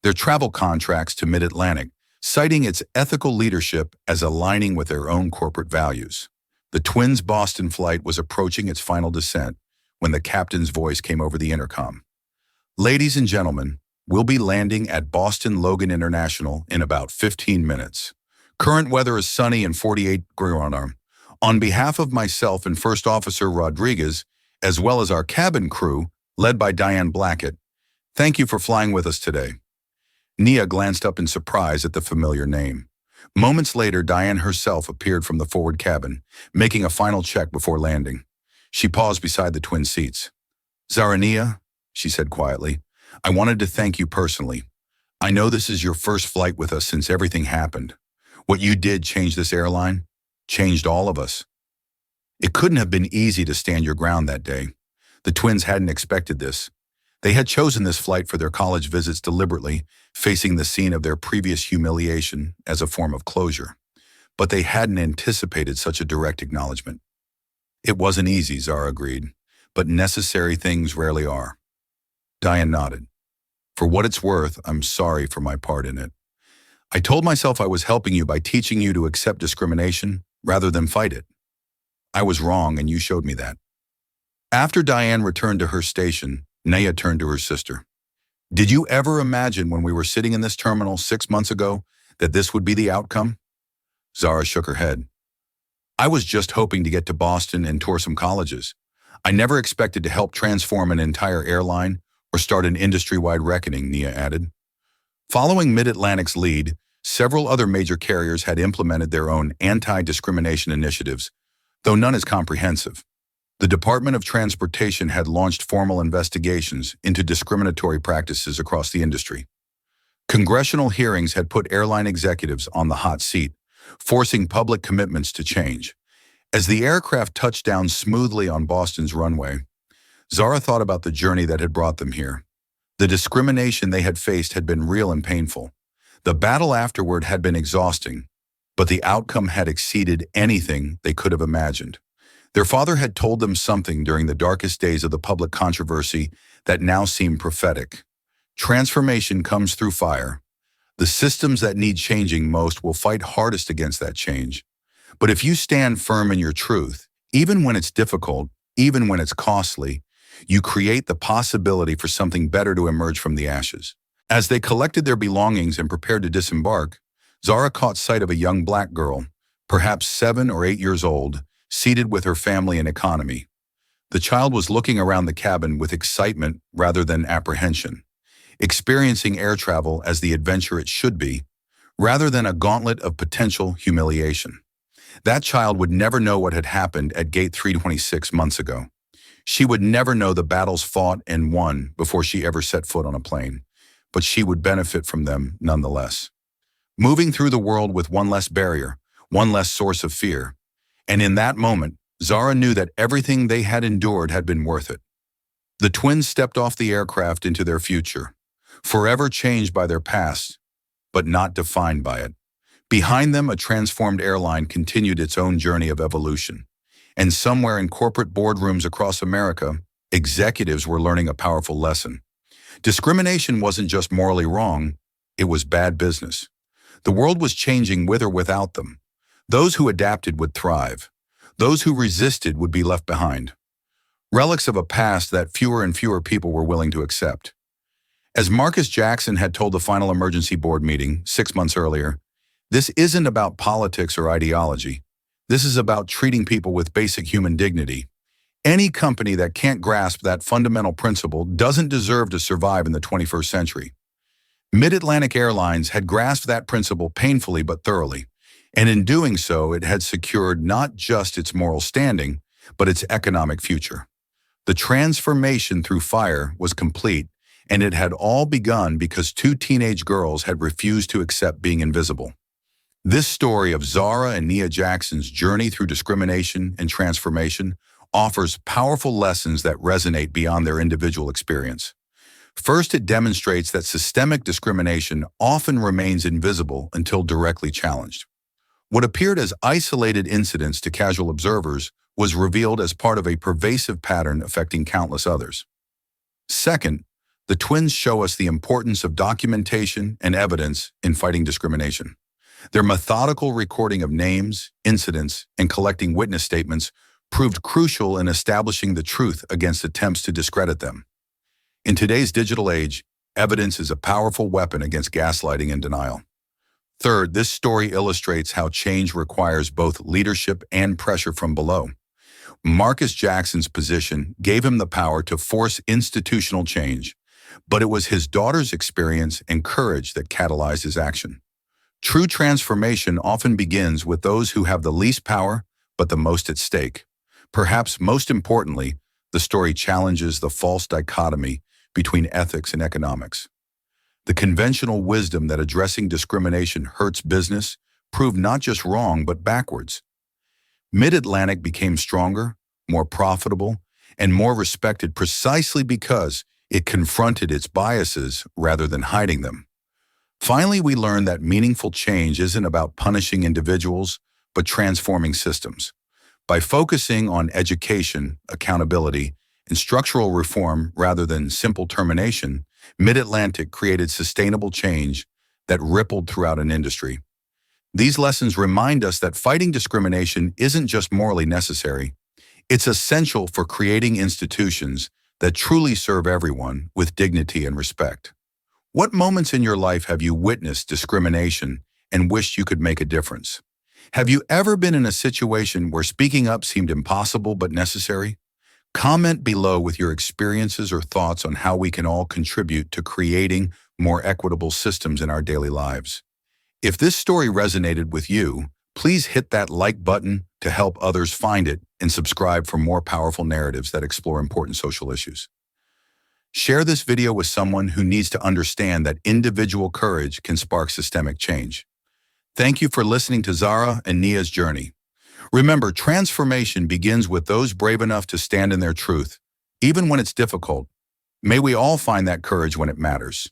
their travel contracts to Mid-Atlantic, citing its ethical leadership as aligning with their own corporate values. The Twins' Boston flight was approaching its final descent when the captain's voice came over the intercom. "Ladies and gentlemen, we'll be landing at Boston Logan International in about 15 minutes. Current weather is sunny and 48 degrees. On behalf of myself and First Officer Rodriguez, as well as our cabin crew, led by Diane Blackett, thank you for flying with us today." Nia glanced up in surprise at the familiar name. Moments later, Diane herself appeared from the forward cabin, making a final check before landing. She paused beside the twin seats. "Zarania," she said quietly, "I wanted to thank you personally. I know this is your first flight with us since everything happened. What you did changed this airline, changed all of us." It couldn't have been easy to stand your ground that day. The twins hadn't expected this. They had chosen this flight for their college visits deliberately, facing the scene of their previous humiliation as a form of closure. But they hadn't anticipated such a direct acknowledgement. "It wasn't easy," Zara agreed, "but necessary things rarely are." Diane nodded. "For what it's worth, I'm sorry for my part in it. I told myself I was helping you by teaching you to accept discrimination rather than fight it. I was wrong, and you showed me that." After Diane returned to her station, Naya turned to her sister. "Did you ever imagine when we were sitting in this terminal 6 months ago that this would be the outcome?" Zara shook her head. "I was just hoping to get to Boston and tour some colleges. I never expected to help transform an entire airline or start an industry-wide reckoning," Nia added. Following Mid-Atlantic's lead, several other major carriers had implemented their own anti-discrimination initiatives, though none as comprehensive. The Department of Transportation had launched formal investigations into discriminatory practices across the industry. Congressional hearings had put airline executives on the hot seat, forcing public commitments to change. As the aircraft touched down smoothly on Boston's runway, Zara thought about the journey that had brought them here. The discrimination they had faced had been real and painful. The battle afterward had been exhausting, but the outcome had exceeded anything they could have imagined. Their father had told them something during the darkest days of the public controversy that now seemed prophetic. Transformation comes through fire. The systems that need changing most will fight hardest against that change. But if you stand firm in your truth, even when it's difficult, even when it's costly, you create the possibility for something better to emerge from the ashes. As they collected their belongings and prepared to disembark, Zara caught sight of a young black girl, perhaps 7 or 8 years old, seated with her family and economy. The child was looking around the cabin with excitement rather than apprehension, experiencing air travel as the adventure it should be, rather than a gauntlet of potential humiliation. That child would never know what had happened at Gate 326 months ago. She would never know the battles fought and won before she ever set foot on a plane, but she would benefit from them nonetheless. moving through the world with one less barrier, one less source of fear. And in that moment, Zara knew that everything they had endured had been worth it. The twins stepped off the aircraft into their future, forever changed by their past, but not defined by it. Behind them, a transformed airline continued its own journey of evolution. And somewhere in corporate boardrooms across America, executives were learning a powerful lesson. Discrimination wasn't just morally wrong, it was bad business. The world was changing with or without them. Those who adapted would thrive. Those who resisted would be left behind. Relics of a past that fewer and fewer people were willing to accept. As Marcus Jackson had told the final emergency board meeting 6 months earlier, this isn't about politics or ideology. This is about treating people with basic human dignity. Any company that can't grasp that fundamental principle doesn't deserve to survive in the 21st century. Mid-Atlantic Airlines had grasped that principle painfully but thoroughly, and in doing so, it had secured not just its moral standing, but its economic future. The transformation through fire was complete, and it had all begun because 2 teenage girls had refused to accept being invisible. This story of Zara and Nia Jackson's journey through discrimination and transformation offers powerful lessons that resonate beyond their individual experience. First, it demonstrates that systemic discrimination often remains invisible until directly challenged. What appeared as isolated incidents to casual observers was revealed as part of a pervasive pattern affecting countless others. Second, the twins show us the importance of documentation and evidence in fighting discrimination. Their methodical recording of names, incidents, and collecting witness statements proved crucial in establishing the truth against attempts to discredit them. In today's digital age, evidence is a powerful weapon against gaslighting and denial. Third, this story illustrates how change requires both leadership and pressure from below. Marcus Jackson's position gave him the power to force institutional change, but it was his daughter's experience and courage that catalyzed his action. True transformation often begins with those who have the least power but the most at stake. Perhaps most importantly, the story challenges the false dichotomy between ethics and economics. The conventional wisdom that addressing discrimination hurts business proved not just wrong but backwards. Mid-Atlantic became stronger, more profitable, and more respected precisely because it confronted its biases rather than hiding them. Finally, we learned that meaningful change isn't about punishing individuals, but transforming systems. By focusing on education, accountability, and structural reform rather than simple termination, Mid-Atlantic created sustainable change that rippled throughout an industry. These lessons remind us that fighting discrimination isn't just morally necessary, it's essential for creating institutions that truly serve everyone with dignity and respect. What moments in your life have you witnessed discrimination and wished you could make a difference? Have you ever been in a situation where speaking up seemed impossible but necessary? Comment below with your experiences or thoughts on how we can all contribute to creating more equitable systems in our daily lives. If this story resonated with you, please hit that like button to help others find it and subscribe for more powerful narratives that explore important social issues. Share this video with someone who needs to understand that individual courage can spark systemic change. Thank you for listening to Zara and Nia's journey. Remember, transformation begins with those brave enough to stand in their truth, even when it's difficult. May we all find that courage when it matters.